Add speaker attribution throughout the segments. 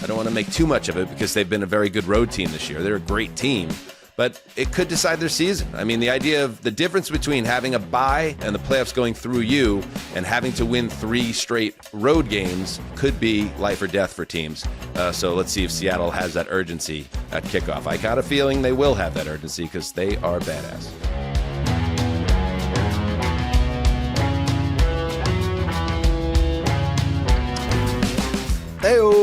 Speaker 1: I don't want to make too much of it because they've been a very good road team this year. They're a great team. But it could decide their season. I mean, the idea of the difference between having a bye and the playoffs going through you and having to win 3 straight road games could be life or death for teams. So let's see if Seattle has that urgency at kickoff. I got a feeling they will have that urgency because they are badass. Hey-oh!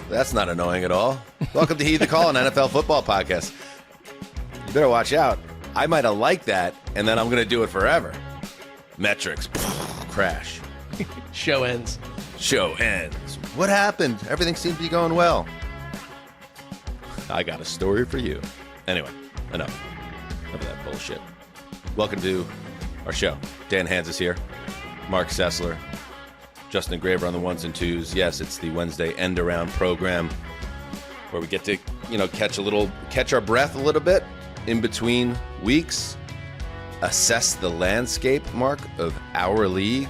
Speaker 1: That's not annoying at all. Welcome to Heed the Call, an NFL football podcast. You better watch out. I might have liked that, and then I'm going to do it forever. Metrics. Crash.
Speaker 2: Show ends.
Speaker 1: Show ends. What happened? Everything seemed to be going well. I got a story for you. Anyway, enough of that bullshit. Welcome to our show. Dan Hanzus here. Marc Sessler. Justin Graver on the ones and twos. Yes, it's the Wednesday end-around program where we get to, catch our breath a little bit in between weeks, assess the landscape, Mark, of our league,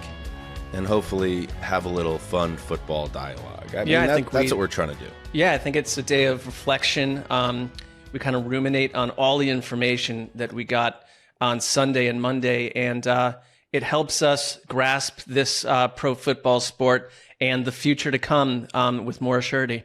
Speaker 1: and hopefully have a little fun football dialogue. I think that's what we're trying to do.
Speaker 2: Yeah, I think it's a day of reflection. We kind of ruminate on all the information that we got on Sunday and Monday, and it helps us grasp this pro football sport and the future to come with more surety.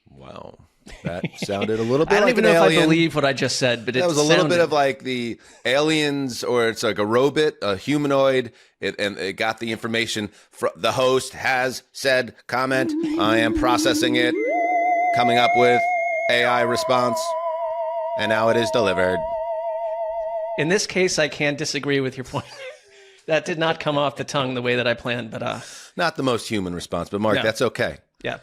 Speaker 1: Wow. That sounded a little bit like
Speaker 2: I don't even know
Speaker 1: alien.
Speaker 2: if I believe what I just said, but
Speaker 1: that was a little bit of like the aliens, or it's like a robot, a humanoid, and it got the information. The host has said comment. I am processing it, coming up with AI response, and now it is delivered.
Speaker 2: In this case, I can't disagree with your point. That did not come off the tongue the way that I planned, but
Speaker 1: not the most human response, but Mark, That's okay.
Speaker 2: Yeah.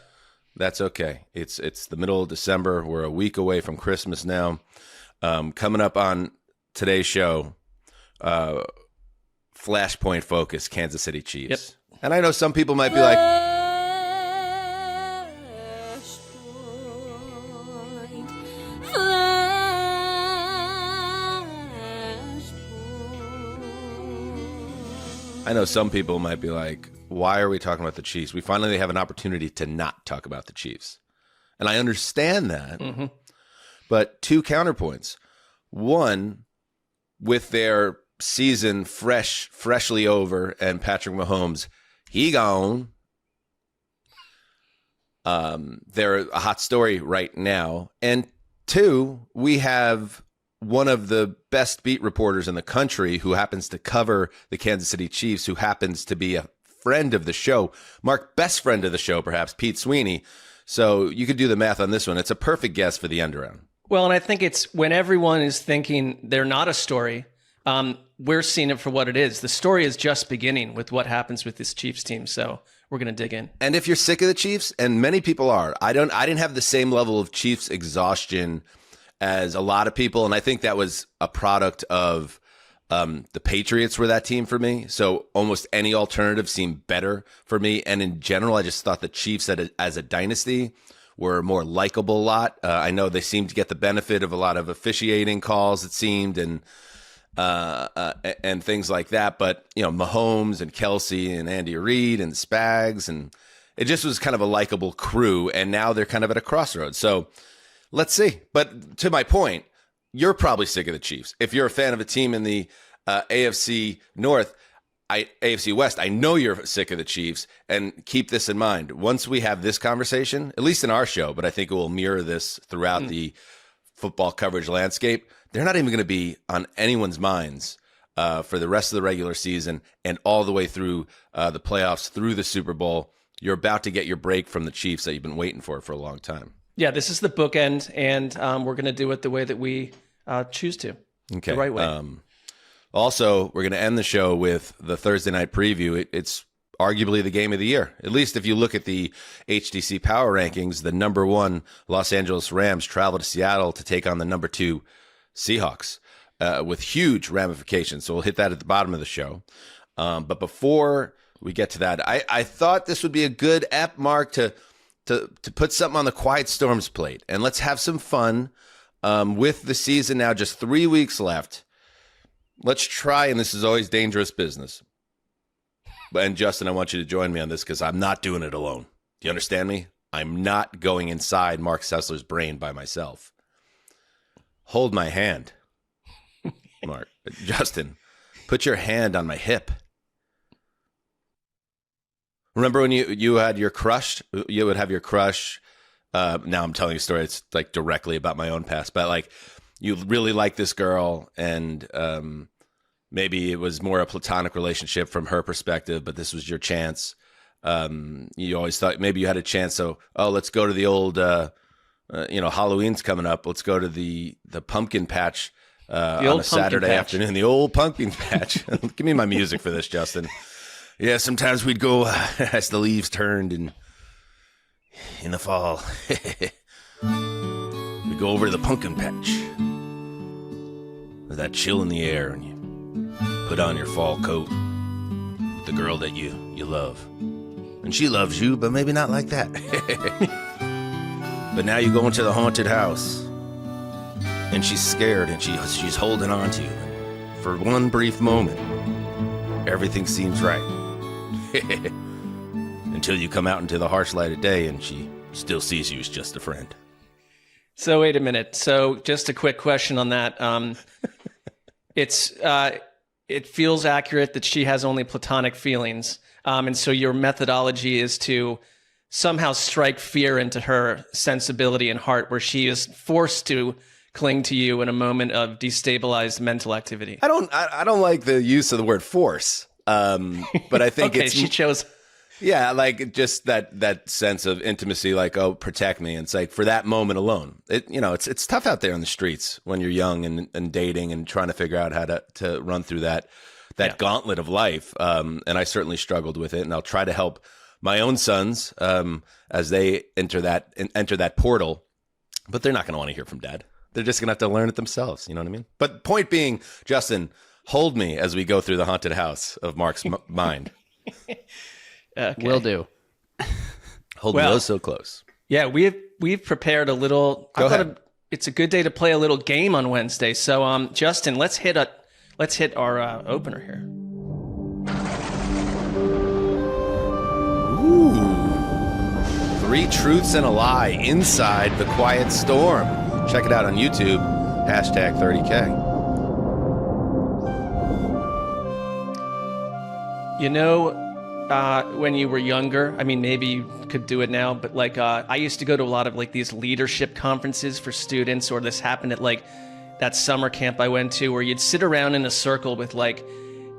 Speaker 1: That's okay. It's the middle of December. We're a week away from Christmas now. Coming up on today's show, Flashpoint Focus, Kansas City Chiefs.
Speaker 2: Yep.
Speaker 1: And I know some people might be like, why are we talking about the Chiefs? We finally have an opportunity to not talk about the Chiefs. And I understand that. Mm-hmm. But 2 counterpoints. One, with their season freshly over, and Patrick Mahomes, he gone. They're a hot story right now. And 2, we have one of the best beat reporters in the country who happens to cover the Kansas City Chiefs, who happens to be a friend of the show. Mark, best friend of the show, perhaps, Pete Sweeney. So you could do the math on this one. It's a perfect guess for the end-around.
Speaker 2: Well, and I think it's when everyone is thinking they're not a story, we're seeing it for what it is. The story is just beginning with what happens with this Chiefs team. So we're going to dig in. And
Speaker 1: if you're sick of the Chiefs, and many people are, I didn't have the same level of Chiefs exhaustion as a lot of people, and I think that was a product of the Patriots were that team for me. So almost any alternative seemed better for me. And in general, I just thought the Chiefs as a dynasty were a more likable lot. I know they seemed to get the benefit of a lot of officiating calls, it seemed, and things like that. But, Mahomes and Kelsey and Andy Reid and Spags, and it just was kind of a likable crew. And now they're kind of at a crossroads. So let's see. But to my point, you're probably sick of the Chiefs. If you're a fan of a team in the AFC North, AFC West, I know you're sick of the Chiefs. And keep this in mind. Once we have this conversation, at least in our show, but I think it will mirror this throughout the football coverage landscape, they're not even going to be on anyone's minds for the rest of the regular season and all the way through the playoffs, through the Super Bowl. You're about to get your break from the Chiefs that you've been waiting for a long time.
Speaker 2: Yeah, this is the bookend, and we're going to do it the way that we choose to.
Speaker 1: Okay.
Speaker 2: The right way.
Speaker 1: Also, we're going to end the show with the Thursday night preview. It's arguably the game of the year. At least if you look at the HTC Power Rankings, the number 1 Los Angeles Rams travel to Seattle to take on the number 2 Seahawks with huge ramifications. So we'll hit that at the bottom of the show. But before we get to that, I thought this would be a good ep, Mark, to put something on the Quiet Storm's plate. And let's have some fun with the season now, just 3 weeks left. Let's try, and this is always dangerous business, And Justin, I want you to join me on this because I'm not doing it alone. Do you understand me? I'm not going inside Marc Sessler's brain by myself. Hold my hand, Mark. Justin, put your hand on my hip. Remember when you had your crush? You would have your crush. Now I'm telling you a story. It's like directly about my own past, but like you really like this girl, and maybe it was more a platonic relationship from her perspective, but this was your chance. You always thought maybe you had a chance. So, let's go to the old, Halloween's coming up. Let's go to the pumpkin patch on a Saturday afternoon. The old pumpkin patch. Give me my music for this, Justin. Yeah, sometimes we'd go as the leaves turned in the fall. We go over to the pumpkin patch. There's that chill in the air, and you put on your fall coat with the girl that you love. And she loves you, but maybe not like that. But now you go into the haunted house, and she's scared, and she's holding on to you. For one brief moment, everything seems right. Until you come out into the harsh light of day, and she still sees you as just a friend.
Speaker 2: So wait a minute. So just a quick question on that. It feels accurate that she has only platonic feelings. And so your methodology is to somehow strike fear into her sensibility and heart, where she is forced to cling to you in a moment of destabilized mental activity.
Speaker 1: I don't like the use of the word force. But I think
Speaker 2: okay, she chose.
Speaker 1: Yeah, like just that sense of intimacy, like, oh, protect me. And it's like for that moment alone, it's tough out there on the streets when you're young and dating and trying to figure out how to run through that gauntlet of life. And I certainly struggled with it, and I'll try to help my own sons as they enter that portal. But they're not going to want to hear from dad. They're just going to have to learn it themselves. You know what I mean? But point being, Justin, hold me as we go through the haunted house of Mark's mind.
Speaker 2: Okay.
Speaker 3: Will do.
Speaker 1: Hold me so close.
Speaker 2: Yeah, we've prepared a little.
Speaker 1: Go ahead.
Speaker 2: It's a good day to play a little game on Wednesday. So, Justin, let's hit our opener here.
Speaker 1: Ooh. 3 truths and a lie inside the quiet storm. Check it out on YouTube. #30K.
Speaker 2: When you were younger, I mean, maybe you could do it now, but like I used to go to a lot of like these leadership conferences for students, or this happened at like that summer camp I went to, where you'd sit around in a circle with like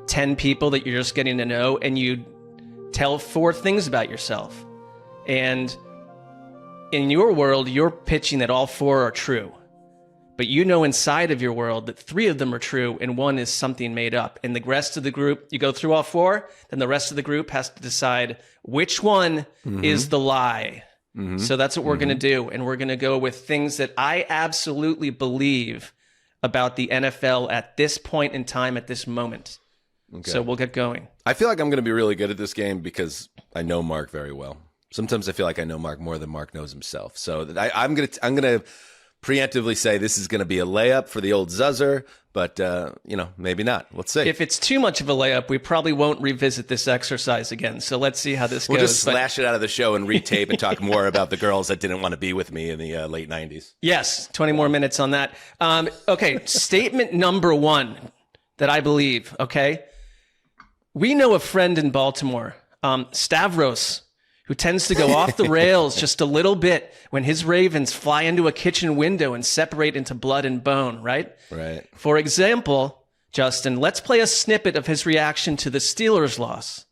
Speaker 2: 10 people that you're just getting to know, and you'd tell 4 things about yourself. And in your world, you're pitching that all 4 are true. But you know inside of your world that 3 of them are true and 1 is something made up. And the rest of the group, you go through all 4, then the rest of the group has to decide which one is the lie. Mm-hmm. So that's what we're going to do. And we're going to go with things that I absolutely believe about the NFL at this point in time, at this moment. Okay. So we'll get going.
Speaker 1: I feel like I'm going to be really good at this game because I know Mark very well. Sometimes I feel like I know Mark more than Mark knows himself. So I'm going to preemptively say this is going to be a layup for the old Zuzzer, but maybe not. Let's see.
Speaker 2: If it's too much of a layup, we probably won't revisit this exercise again. So let's see how this goes.
Speaker 1: We'll just slash it out of the show and retape and talk more about the girls that didn't want to be with me in the late 90s.
Speaker 2: Yes, 20 more minutes on that. Okay, statement number 1 that I believe, okay? We know a friend in Baltimore, Stavros, who tends to go off the rails just a little bit when his ravens fly into a kitchen window and separate into blood and bone, right?
Speaker 1: Right.
Speaker 2: For example, Justin, let's play a snippet of his reaction to the Steelers' loss.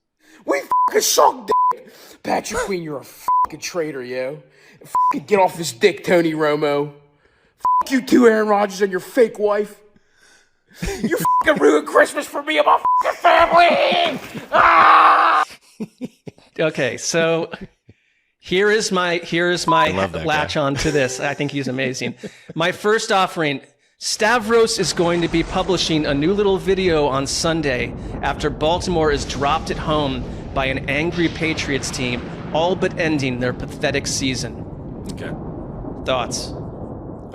Speaker 4: We fucking suck dick. Patrick Queen, you're a fucking traitor, yo. Fucking get off this dick, Tony Romo. Fuck you too, Aaron Rodgers, and your fake wife. You fucking ruined Christmas for me and my fucking family! Ah!
Speaker 2: Okay, so here is my latch on to this. I think he's amazing. My first offering, Stavros is going to be publishing a new little video on Sunday after Baltimore is dropped at home by an angry Patriots team, all but ending their pathetic season.
Speaker 1: Okay.
Speaker 2: Thoughts?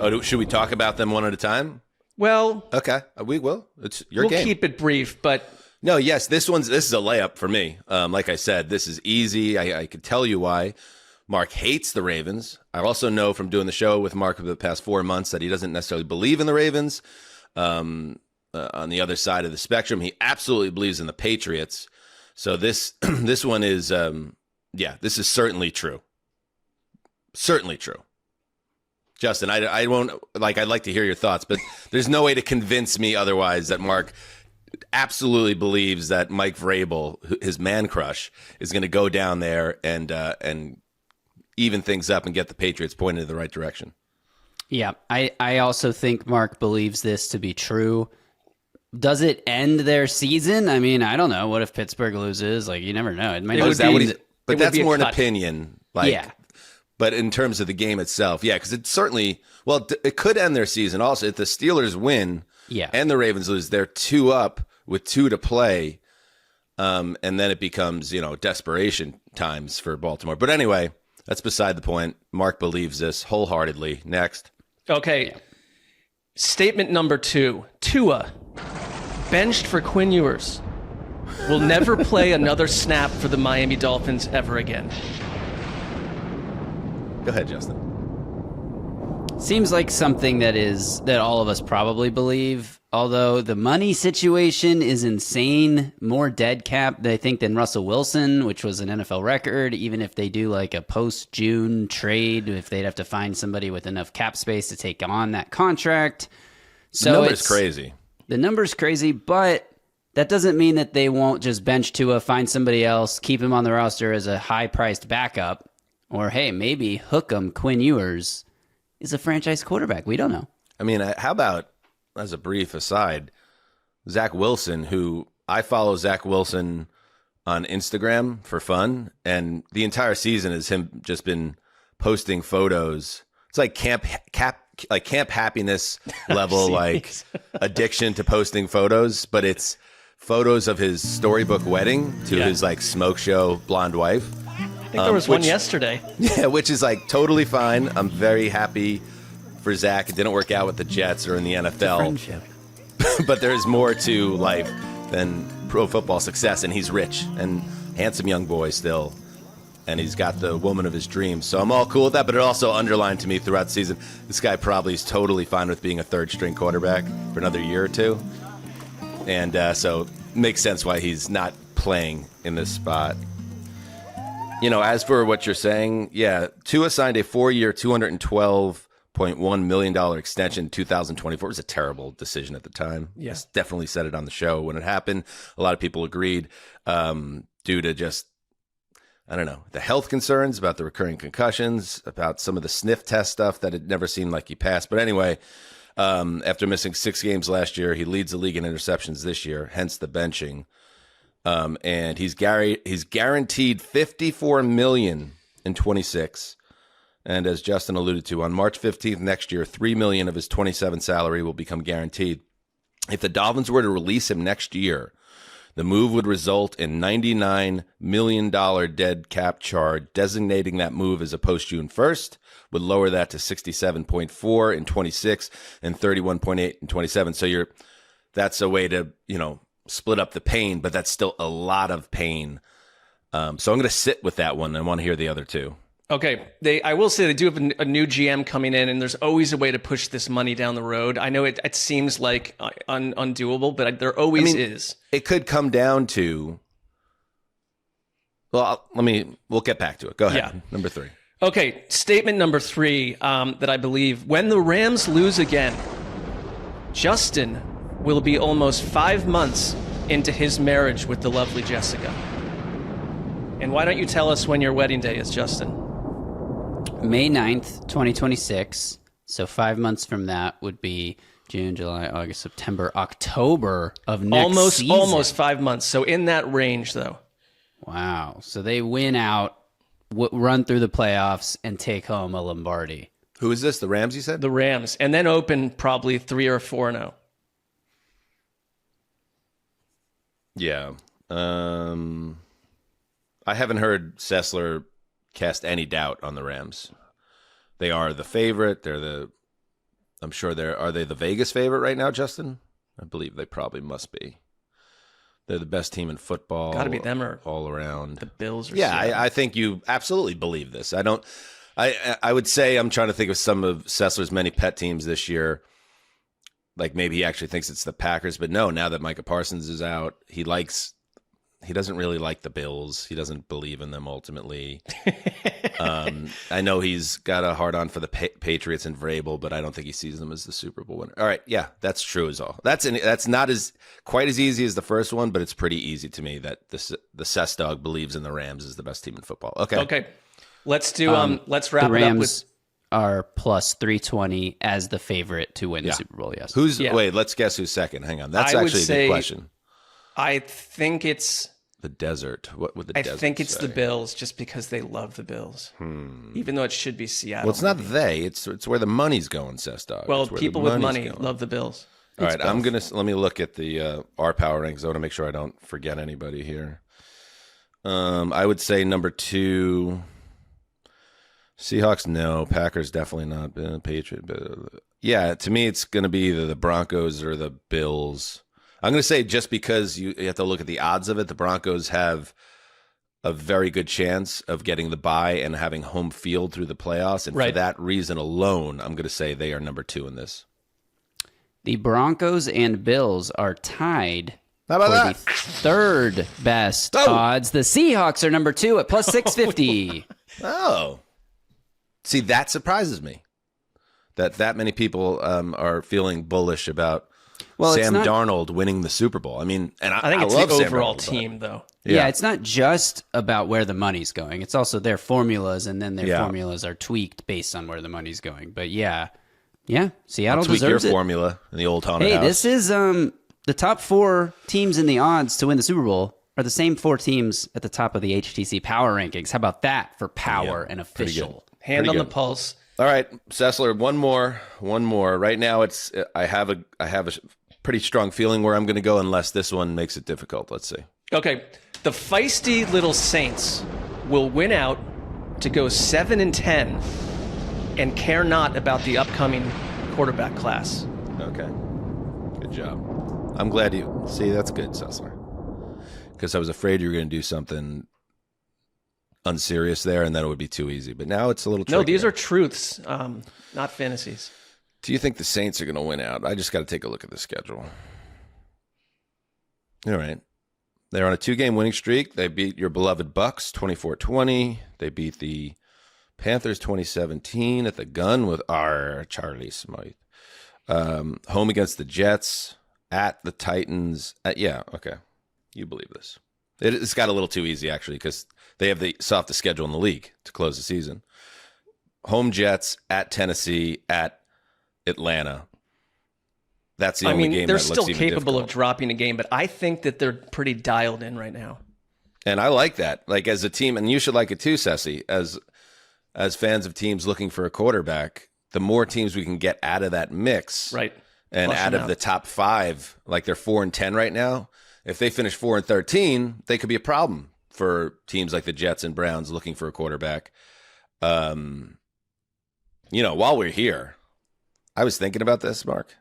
Speaker 1: Oh, should we talk about them one at a time?
Speaker 2: Well,
Speaker 1: okay, we will. It's your game.
Speaker 2: We'll keep it brief, but
Speaker 1: No, yes, this is a layup for me. Like I said, this is easy. I could tell you why. Mark hates the Ravens. I also know from doing the show with Mark over the past 4 months that he doesn't necessarily believe in the Ravens. On the other side of the spectrum, he absolutely believes in the Patriots. So this this one is, this is certainly true. Certainly true. Justin, I won't, I'd like to hear your thoughts, but there's no way to convince me otherwise that Mark absolutely believes that Mike Vrabel, his man crush, is going to go down there and even things up and get the Patriots pointed in the right direction.
Speaker 3: Yeah, I also think Mark believes this to be true. Does it end their season? I mean, I don't know. What if Pittsburgh loses? You never know. It might not be.
Speaker 1: But that's more an opinion.
Speaker 3: Yeah.
Speaker 1: But in terms of the game itself, yeah, because it certainly, it could end their season. Also, if the Steelers win and the Ravens lose, they're 2 up with 2 to play. And then it becomes, desperation times for Baltimore. But anyway, that's beside the point. Mark believes this wholeheartedly. Next.
Speaker 2: Okay. Statement number 2. Tua, benched for Quinn Ewers, will never play another snap for the Miami Dolphins ever again.
Speaker 1: Go ahead, Justin.
Speaker 3: Seems like something that all of us probably believe, although the money situation is insane. More dead cap, they think, than Russell Wilson, which was an NFL record. Even if they do a post-June trade, if they'd have to find somebody with enough cap space to take on that contract. So
Speaker 1: the number's crazy.
Speaker 3: The number's crazy, but that doesn't mean that they won't just bench Tua, find somebody else, keep him on the roster as a high-priced backup. Or, hey, maybe hook 'em Quinn Ewers is a franchise quarterback. We don't know.
Speaker 1: I mean, how about, as a brief aside, Zach Wilson, who I follow Zach Wilson on Instagram for fun, and the entire season is him just been posting photos. It's like camp happiness level, addiction to posting photos, but it's photos of his storybook wedding to his smoke show blonde wife.
Speaker 2: I think there was one yesterday.
Speaker 1: Yeah, which is totally fine. I'm very happy for Zach. It didn't work out with the Jets or in the NFL.
Speaker 3: Friendship.
Speaker 1: But there's more to life than pro football success, and he's rich and handsome young boy still, and he's got the woman of his dreams. So I'm all cool with that, but it also underlined to me throughout the season, this guy probably is totally fine with being a third-string quarterback for another year or two. And so it makes sense why he's not playing in this spot. As for what you're saying, Tua signed a 4-year, $212.1 million extension in 2024. It was a terrible decision at the time.
Speaker 2: Yes.
Speaker 1: Definitely said it on the show when it happened. A lot of people agreed due to just, I don't know, the health concerns about the recurring concussions, about some of the sniff test stuff that it never seemed like he passed. But anyway, after missing 6 games last year, he leads the league in interceptions this year, hence the benching. And he's guaranteed $54 million in 26. And as Justin alluded to, on March 15th next year, $3 million of his 27 salary will become guaranteed. If the Dolphins were to release him next year, the move would result in $99 million dead cap charge. Designating that move as a post-June 1st would lower that to 67.4 in 26 and 31.8 in 27. So that's a way to, split up the pain, but that's still a lot of pain. So I'm going to sit with that one. I want to hear the other two.
Speaker 2: Okay. I will say they do have a new GM coming in, and there's always a way to push this money down the road. I know it seems like undoable, but there always is.
Speaker 1: It could come down to, we'll get back to it. Go ahead.
Speaker 2: Yeah.
Speaker 1: Number 3.
Speaker 2: Okay. Statement number 3 that I believe, when the Rams lose again, Justin will be almost 5 months into his marriage with the lovely Jessica. And why don't you tell us when your wedding day is, Justin?
Speaker 3: May 9th, 2026. So 5 months from that would be June, July, August, September, October of next season.
Speaker 2: Almost 5 months. So in that range, though.
Speaker 3: Wow. So they win out, run through the playoffs, and take home a Lombardi.
Speaker 1: Who is this? The Rams, you said?
Speaker 2: The Rams. And then open probably 3 or 4-0.
Speaker 1: Yeah. I haven't heard Sessler cast any doubt on the Rams. They are the favorite. Are they the Vegas favorite right now, Justin? I believe they probably must be. They're the best team in football.
Speaker 2: Got to be them or
Speaker 1: all around.
Speaker 2: the Bills. Or
Speaker 1: Yeah,
Speaker 2: Seattle.
Speaker 1: I think you absolutely believe this. I would say I'm trying to think of some of Sessler's many pet teams this year. Like maybe he actually thinks it's the Packers, but no, now that Micah Parsons is out, he doesn't really like the Bills. He doesn't believe in them ultimately. I know he's got a hard on for the Patriots and Vrabel, but I don't think he sees them as the Super Bowl winner. All right, yeah, that's true as all. That's not quite as easy as the first one, but it's pretty easy to me that the Sess dog believes in the Rams as the best team in football. Okay.
Speaker 2: Let's do. Let's wrap
Speaker 3: The
Speaker 2: it up
Speaker 3: Rams
Speaker 2: with.
Speaker 3: are plus 320 as the favorite to win the Super Bowl. Yes.
Speaker 1: Wait, let's guess who's second. Hang on. That's
Speaker 2: I would
Speaker 1: actually a
Speaker 2: say-
Speaker 1: good question.
Speaker 2: I think it's.
Speaker 1: The desert. What would the
Speaker 2: I
Speaker 1: desert
Speaker 2: think it's
Speaker 1: say?
Speaker 2: the Bills, just because they love the Bills, even though it should be Seattle.
Speaker 1: Well, it's not they. It's where the money's going, Sess dog.
Speaker 2: Well,
Speaker 1: It's where the
Speaker 2: people with
Speaker 1: money's
Speaker 2: money
Speaker 1: going.
Speaker 2: love the Bills.
Speaker 1: All right, let me look at the our power rankings. I want to make sure I don't forget anybody here. I would say number 2, Seahawks. No, Packers definitely not. Patriot. But, yeah, to me, it's going to be either the Broncos or the Bills. I'm going to say just because you have to look at the odds of it, the Broncos have a very good chance of getting the bye and having home field through the playoffs, and for
Speaker 2: Right.
Speaker 1: that reason alone, I'm going to say they are number 2 in this.
Speaker 3: The Broncos and Bills are tied
Speaker 1: How about
Speaker 3: for
Speaker 1: that?
Speaker 3: the third best
Speaker 1: Oh.
Speaker 3: odds. The Seahawks are number 2 at plus 650.
Speaker 1: Oh, see, that surprises me. That many people are feeling bullish about
Speaker 3: Well, it's
Speaker 1: Sam
Speaker 3: not-
Speaker 1: Darnold winning the Super Bowl. I mean, and
Speaker 2: I think it's
Speaker 1: love
Speaker 2: the
Speaker 1: Sam
Speaker 2: overall
Speaker 1: Darnold, but-
Speaker 2: team, though.
Speaker 3: Yeah, it's not just about where the money's going. It's also their formulas, and then their
Speaker 1: Yeah.
Speaker 3: formulas are tweaked based on where the money's going. But yeah, Seattle
Speaker 1: Tweak your
Speaker 3: deserves it.
Speaker 1: formula in the old haunted
Speaker 3: Hey,
Speaker 1: house.
Speaker 3: this is the top 4 teams in the odds to win the Super Bowl are the same 4 teams at the top of the HTC Power Rankings. How about that for power and official?
Speaker 2: Hand
Speaker 1: Pretty
Speaker 2: on the
Speaker 1: good.
Speaker 2: pulse.
Speaker 1: All right, Sessler, one more. Right now, I have a pretty strong feeling where I'm going to go, unless this one makes it difficult. Let's see.
Speaker 2: Okay, the feisty little Saints will win out to go 7-10 and care not about the upcoming quarterback class.
Speaker 1: Okay, good job. I'm glad you see. That's good, Sessler, because I was afraid you were going to do something unserious there, and then it would be too easy. But now it's a little.
Speaker 2: No, these
Speaker 1: trickier.
Speaker 2: are truths, not fantasies.
Speaker 1: Do you think the Saints are going to win out? I just got to take a look at the schedule. All right. They're on a 2-game winning streak. They beat your beloved Bucks 24-20. They beat the Panthers 2017 at the gun with our Charlie Smythe. Home against the Jets, at the Titans. Yeah, okay. You believe this. It's got a little too easy, actually, because they have the softest schedule in the league to close the season. Home Jets, at Tennessee, at Atlanta. That's the only game
Speaker 2: they're
Speaker 1: that looks
Speaker 2: still
Speaker 1: even
Speaker 2: capable
Speaker 1: difficult.
Speaker 2: of dropping a game, but I think that they're pretty dialed in right now.
Speaker 1: And I like that. Like, as a team, and you should like it too, Ceci, as fans of teams looking for a quarterback, the more teams we can get out of that mix,
Speaker 2: Right.
Speaker 1: and
Speaker 2: Flush
Speaker 1: out
Speaker 2: them
Speaker 1: of the top 5, like they're 4-10 right now. If they finish 4-13, they could be a problem for teams like the Jets and Browns looking for a quarterback. While we're here, I was thinking about this, Mark.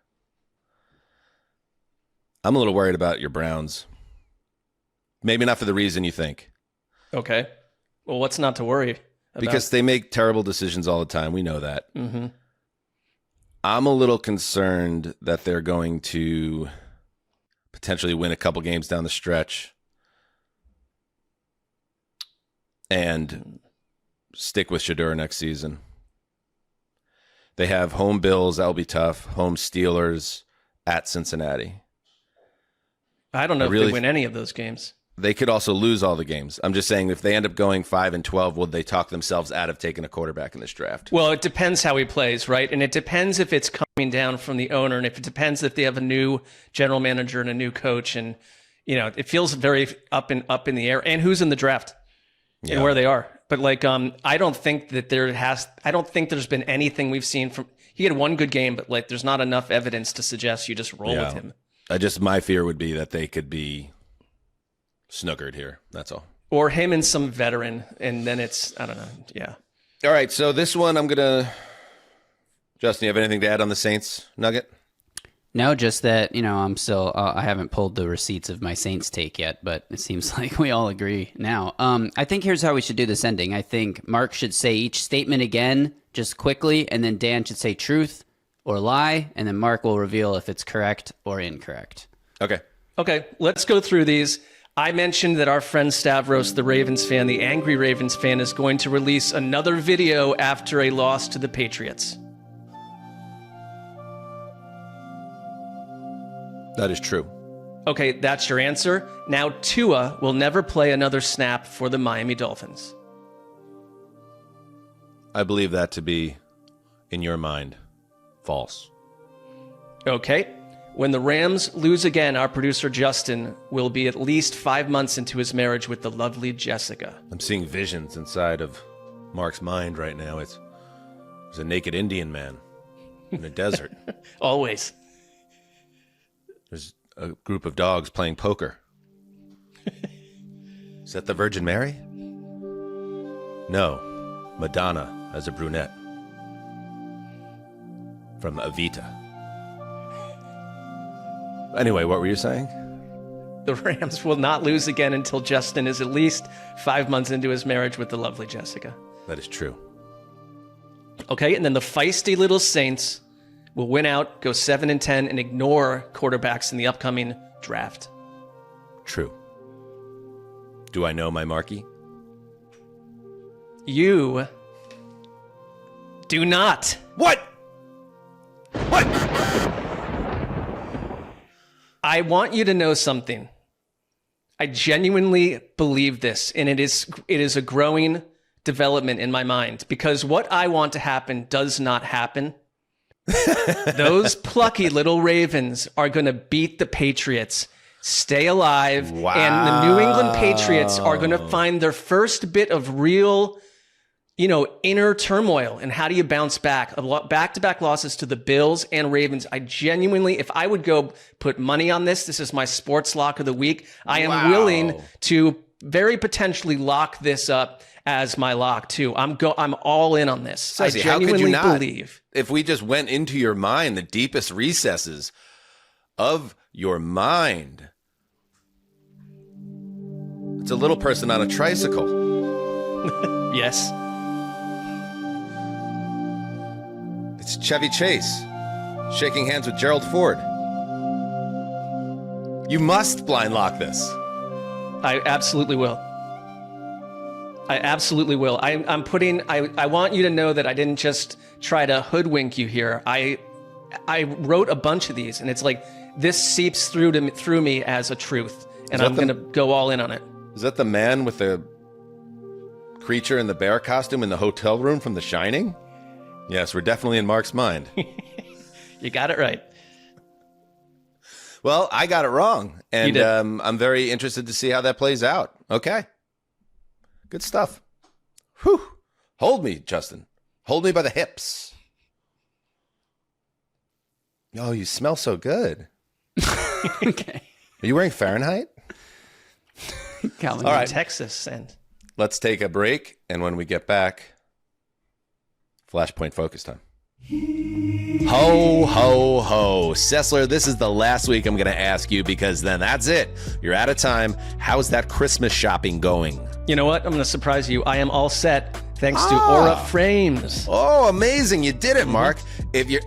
Speaker 1: I'm a little worried about your Browns. Maybe not for the reason you think.
Speaker 2: Okay. Well, what's not to worry about?
Speaker 1: Because they make terrible decisions all the time. We know that.
Speaker 2: Mm-hmm.
Speaker 1: I'm a little concerned that they're going to potentially win a couple games down the stretch and stick with Shedeur next season. They have home Bills. That'll be tough. Home Steelers, at Cincinnati.
Speaker 2: I don't know if
Speaker 1: really-
Speaker 2: they win any of those games.
Speaker 1: They could also lose all the games. I'm just saying, if they end up going 5-12, would they talk themselves out of taking a quarterback in this draft?
Speaker 2: Well, it depends how he plays, right? And it depends if it's coming down from the owner, and if it depends if they have a new general manager and a new coach, and it feels very up in the air. And who's in the draft and where they are. But I don't think that I don't think there's been anything we've seen from. He had one good game, but there's not enough evidence to suggest you just roll with him.
Speaker 1: My fear would be that they could be snookered here. That's all.
Speaker 2: Or him and some veteran, and then it's, I don't know. Yeah.
Speaker 1: All right, so this one I'm going to... Justin, you have anything to add on the Saints nugget?
Speaker 3: No, just that, I'm still, I haven't pulled the receipts of my Saints take yet, but it seems like we all agree now. I think here's how we should do this ending. I think Mark should say each statement again, just quickly, and then Dan should say truth or lie, and then Mark will reveal if it's correct or incorrect.
Speaker 2: Okay, let's go through these. I mentioned that our friend Stavros, the Ravens fan, the angry Ravens fan, is going to release another video after a loss to the Patriots.
Speaker 1: That is true.
Speaker 2: Okay, that's your answer. Now Tua will never play another snap for the Miami Dolphins.
Speaker 1: I believe that to be, in your mind, false.
Speaker 2: Okay. When the Rams lose again, our producer Justin will be at least 5 months into his marriage with the lovely Jessica.
Speaker 1: I'm seeing visions inside of Mark's mind right now. It's a naked Indian man in a desert.
Speaker 2: Always.
Speaker 1: There's a group of dogs playing poker. Is that the Virgin Mary? No, Madonna as a brunette. From Evita. Anyway, what were you saying?
Speaker 2: The Rams will not lose again until Justin is at least 5 months into his marriage with the lovely Jessica.
Speaker 1: That is true.
Speaker 2: Okay, and then the feisty little Saints will win out, go 7-10, and ignore quarterbacks in the upcoming draft.
Speaker 1: True. Do I know my Marky?
Speaker 2: You do not.
Speaker 1: What? What?
Speaker 2: I want you to know something. I genuinely believe this, and it is a growing development in my mind, because what I want to happen does not happen. Those plucky little Ravens are going to beat the Patriots, stay alive,
Speaker 1: Wow.
Speaker 2: and the New England Patriots are going to find their first bit of real, inner turmoil. And how do you bounce back? Back-to-back losses to the Bills and Ravens. I genuinely, if I would go put money on this is my sports lock of the week. I am willing to very potentially lock this up as my lock too. I'm all in on this.
Speaker 1: Ceci,
Speaker 2: I genuinely
Speaker 1: how could you not?
Speaker 2: believe.
Speaker 1: If we just went into your mind, the deepest recesses of your mind, it's a little person on a tricycle.
Speaker 2: Yes.
Speaker 1: It's Chevy Chase shaking hands with Gerald Ford. You must blind lock this.
Speaker 2: I absolutely will. I want you to know that I didn't just try to hoodwink you here. I wrote a bunch of these, and it's like this seeps through me as a truth, and I'm going to go all in on it.
Speaker 1: Is that the man with the creature in the bear costume in the hotel room from The Shining? Yes, we're definitely in Mark's mind.
Speaker 2: You got it right.
Speaker 1: Well, I got it wrong, and
Speaker 2: You did.
Speaker 1: I'm very interested to see how that plays out. Okay. Good stuff. Whew. Hold me, Justin. Hold me by the hips. Oh, you smell so good.
Speaker 3: Okay.
Speaker 1: Are you wearing Fahrenheit?
Speaker 3: Calvin,
Speaker 1: All right.
Speaker 2: Texas and
Speaker 1: Let's take a break, and when we get back, Flashpoint Focus time. Ho, ho, ho. Sessler, this is the last week I'm going to ask you, because then that's it. You're out of time. How's that Christmas shopping going?
Speaker 2: you know what? I'm going to surprise you. I am all set thanks to Aura Frames.
Speaker 1: Oh, amazing. You did it, Mark. If you're,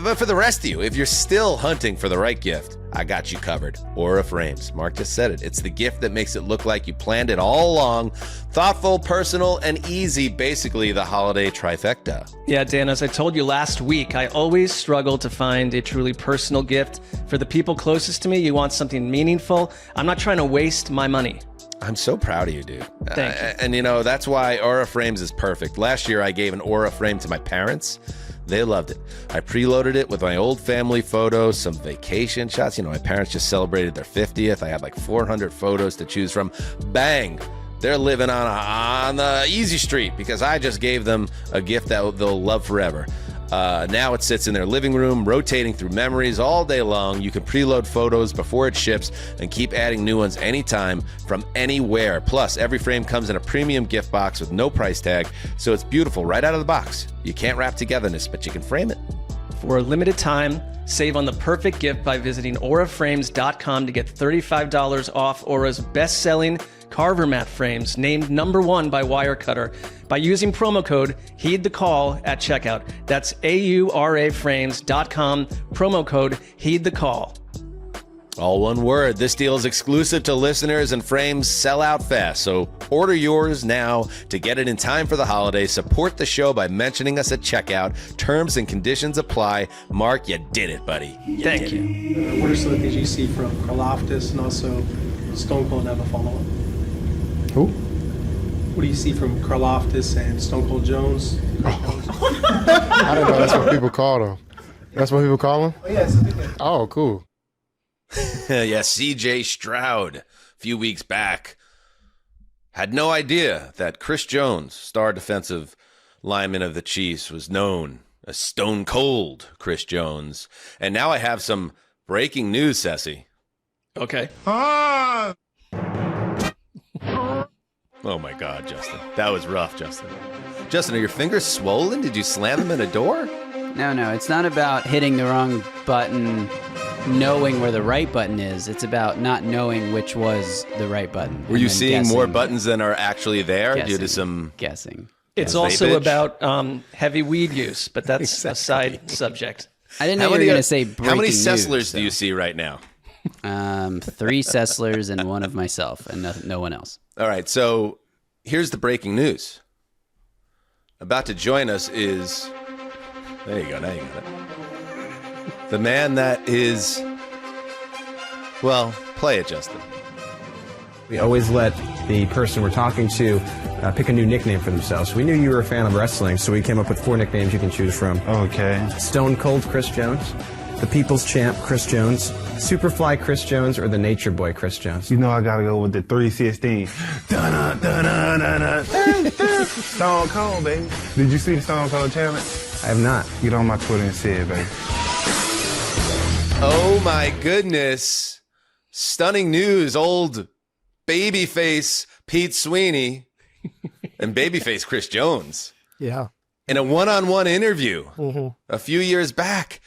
Speaker 1: but for the rest of you, if you're still hunting for the right gift, I got you covered. Aura Frames. Mark just said it. It's the gift that makes it look like you planned it all along. Thoughtful, personal, and easy. Basically, the holiday trifecta.
Speaker 2: Yeah, Dan, as I told you last week, I always struggle to find a truly personal gift. For the people closest to me, you want something meaningful. I'm not trying to waste my money.
Speaker 1: I'm so proud of you, dude.
Speaker 2: Thank you.
Speaker 1: And you know, that's why Aura Frames is perfect. Last year, I gave an Aura frame to my parents. They loved it. I preloaded it with my old family photos, some vacation shots. You know, my parents just celebrated their 50th. I had like 400 photos to choose from. Bang! They're living on the easy street because I just gave them a gift that they'll love forever. Now it sits in their living room, rotating through memories all day long. You can preload photos before it ships and keep adding new ones anytime from anywhere. Plus, every frame comes in a premium gift box with no price tag, so it's beautiful right out of the box. You can't wrap togetherness, but you can frame it.
Speaker 2: For a limited time, save on the perfect gift by visiting auraframes.com to get $35 off Aura's best-selling Carver mat frames, named #1 by Wirecutter, by using promo code Heed the Call at checkout. That's auraframes.com, promo code Heed the Call.
Speaker 1: All one word. This deal is exclusive to listeners, and frames sell out fast. So order yours now to get it in time for the holidays. Support the show by mentioning us at checkout. Terms and conditions apply. Mark, you did it, buddy.
Speaker 2: Thank you.
Speaker 5: What are some of the things you see from Karlaftis and also Stone Cold have a follow-up?
Speaker 6: Who?
Speaker 5: What do you see from Karlaftis and Stone Cold Jones?
Speaker 6: I didn't know that's what people call them. That's what people call them?
Speaker 5: Oh, yes.
Speaker 6: Oh, cool.
Speaker 1: Yeah, CJ Stroud, a few weeks back, had no idea that Chris Jones, star defensive lineman of the Chiefs, was known as Stone Cold Chris Jones. And now I have some breaking news, Ceci.
Speaker 2: Okay.
Speaker 1: Oh my God, Justin. That was rough, Justin. Justin, are your fingers swollen? Did you slam them in a door?
Speaker 3: No, it's not about hitting the wrong button, knowing where the right button is. It's about not knowing which was the right button.
Speaker 1: Were you seeing more buttons than are actually there due to some
Speaker 3: guessing?
Speaker 2: It's
Speaker 1: Yeah,
Speaker 2: also
Speaker 1: vapage.
Speaker 2: about heavy weed use, but that's a side subject.
Speaker 3: I didn't know you were going to say
Speaker 1: How many
Speaker 3: breaking
Speaker 1: Sesslers
Speaker 3: news,
Speaker 1: do you see right now?
Speaker 3: 3 Sesslers and one of myself, and no one else.
Speaker 1: All right, so here's the breaking news. About to join us is... There you go, now you got it. The man that is... Well, play it, Justin.
Speaker 7: We always let the person we're talking to pick a new nickname for themselves. We knew you were a fan of wrestling, so we came up with 4 nicknames you can choose from.
Speaker 6: Okay.
Speaker 7: Stone Cold Chris Jones, the People's Champ Chris Jones, Superfly Chris Jones, or the Nature Boy Chris Jones.
Speaker 6: You know I gotta go with the 316. Stone Cold, baby. Did you see the Stone Cold challenge?
Speaker 7: I have not.
Speaker 6: Get on my Twitter and see it, baby.
Speaker 1: Oh my goodness. Stunning news. Old babyface Pete Sweeney and babyface Chris Jones.
Speaker 8: Yeah.
Speaker 1: In a one-on-one interview a few years back,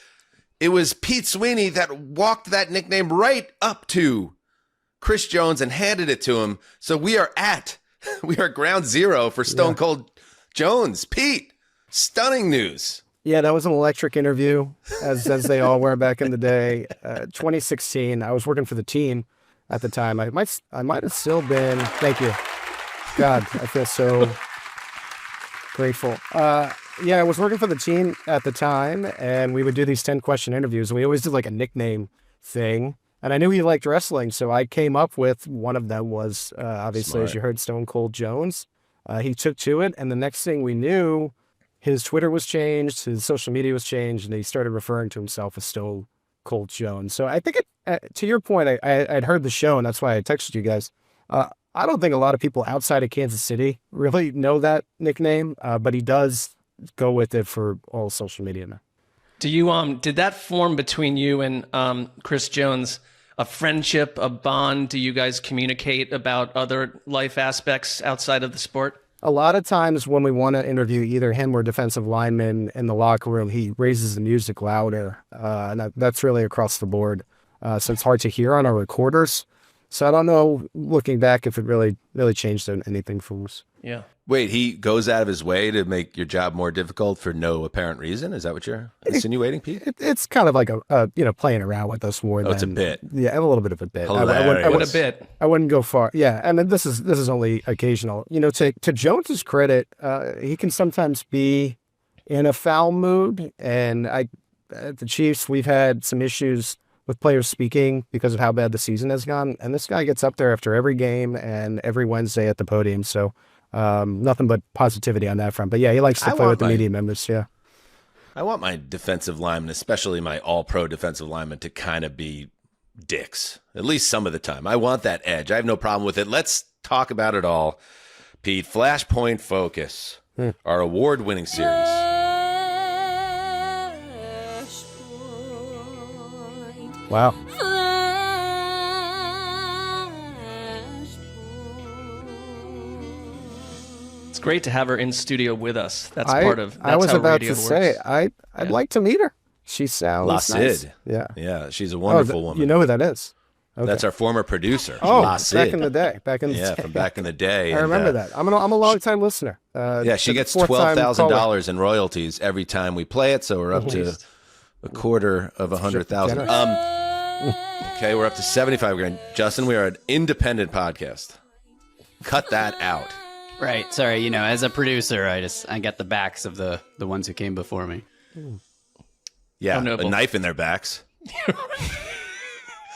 Speaker 1: it was Pete Sweeney that walked that nickname right up to Chris Jones and handed it to him. So we are ground zero for Stone Cold Jones. Pete, stunning news.
Speaker 8: Yeah, that was an electric interview, as they all were back in the day. 2016, I was working for the team at the time. I might have still been. Thank you. God, I feel so grateful. Yeah, I was working for the team at the time, and we would do these 10-question interviews. And we always did like a nickname thing. And I knew he liked wrestling, so I came up with one of them was, obviously,
Speaker 1: Smart.
Speaker 8: as you heard, Stone Cold Jones. He took to it, and the next thing we knew, his Twitter was changed, his social media was changed, and he started referring to himself as Stone Cold Jones. So I think, to your point, I'd heard the show, and that's why I texted you guys. I don't think a lot of people outside of Kansas City really know that nickname, but he does go with it for all social media now.
Speaker 2: Do you did that form between you and Chris Jones a friendship, a bond? Do you guys communicate about other life aspects outside of the sport?
Speaker 8: A lot of times when we want to interview either him or defensive lineman in the locker room, he raises the music louder, and that's really across the board. So it's hard to hear on our recorders. So I don't know, looking back, if it really changed anything for us.
Speaker 2: Yeah.
Speaker 1: Wait, he goes out of his way to make your job more difficult for no apparent reason? Is that what you're insinuating, Pete?
Speaker 8: It's kind of like a playing around with us more than...
Speaker 1: it's a bit.
Speaker 8: Yeah, a little bit of a bit.
Speaker 1: Hilarious.
Speaker 2: What a bit.
Speaker 8: I wouldn't go far. Yeah, and then this is only occasional. You know, to Jones's credit, he can sometimes be in a foul mood, and at the Chiefs, we've had some issues with players speaking because of how bad the season has gone, and this guy gets up there after every game and every Wednesday at the podium, so nothing but positivity on that front. But yeah, he likes to play with the media members, yeah.
Speaker 1: I want my defensive linemen, especially my all-pro defensive linemen, to kind of be dicks, at least some of the time. I want that edge. I have no problem with it. Let's talk about it all. Pete, Flashpoint Focus, our award-winning series.
Speaker 8: Wow.
Speaker 2: It's great to have her in studio with us. That's part of
Speaker 8: I was
Speaker 2: how
Speaker 8: about
Speaker 2: radio
Speaker 8: to say,
Speaker 2: works.
Speaker 8: I'd like to meet her. She sounds
Speaker 1: La
Speaker 8: nice.
Speaker 1: Sid.
Speaker 8: Yeah.
Speaker 1: Yeah, she's a wonderful woman.
Speaker 8: You know who that is? Okay.
Speaker 1: That's our former producer.
Speaker 8: Oh,
Speaker 1: La Sid.
Speaker 8: back in the day.
Speaker 1: Yeah, from back in the day.
Speaker 8: I remember that. I'm a long time listener.
Speaker 1: Yeah, she gets
Speaker 8: $12,000
Speaker 1: $12,000 in royalties every time we play it, so we're up to a quarter of 100,000. Okay, we're up to 75 grand. Justin, we are an independent podcast. Cut that out.
Speaker 3: Right. Sorry. As a producer, I get the backs of the ones who came before me.
Speaker 1: Yeah, a knife in their backs.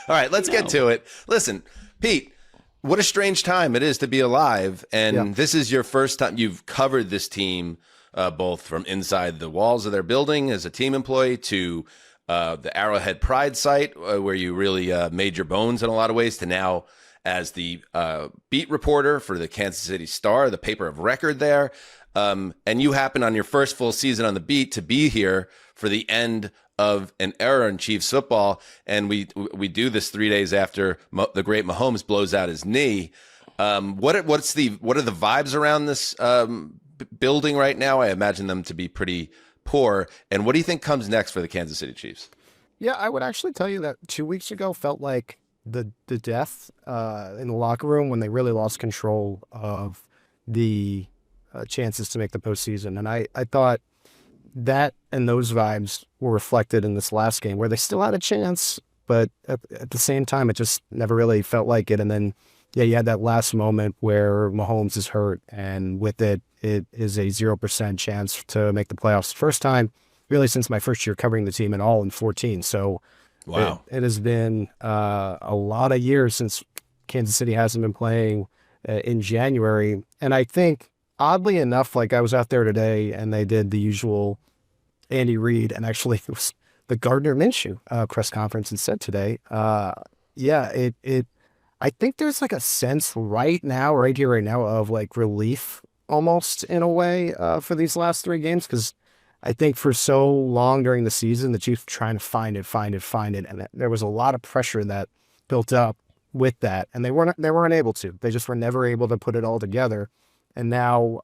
Speaker 1: All right, let's get to it. Listen, Pete, what a strange time it is to be alive. And this is your first time you've covered this team, both from inside the walls of their building as a team employee to the Arrowhead Pride site, where you really made your bones in a lot of ways, to now as the beat reporter for the Kansas City Star, the paper of record there. And you happen on your first full season on the beat to be here for the end of an era in Chiefs football, and we do this 3 days after the great Mahomes blows out his knee. What are the vibes around this building right now? I imagine them to be pretty poor. And what do you think comes next for the Kansas City Chiefs?
Speaker 8: Yeah, I would actually tell you that 2 weeks ago felt like the death in the locker room when they really lost control of the chances to make the postseason. And I thought that and those vibes were reflected in this last game where they still had a chance, but at the same time, it just never really felt like it. And then, you had that last moment where Mahomes is hurt, and with it, it is a 0% chance to make the playoffs. First time, really, since my first year covering the team, and all in 14. So
Speaker 1: wow,
Speaker 8: it has been a lot of years since Kansas City hasn't been playing in January. And I think, oddly enough, like I was out there today and they did the usual Andy Reid, and actually it was the Gardner Minshew press conference and said today, I think there's like a sense right here, of like relief almost in a way for these last 3 games. Cause I think for so long during the season, the Chiefs were trying to find it. And there was a lot of pressure that built up with that. And they weren't able to, they just were never able to put it all together. And now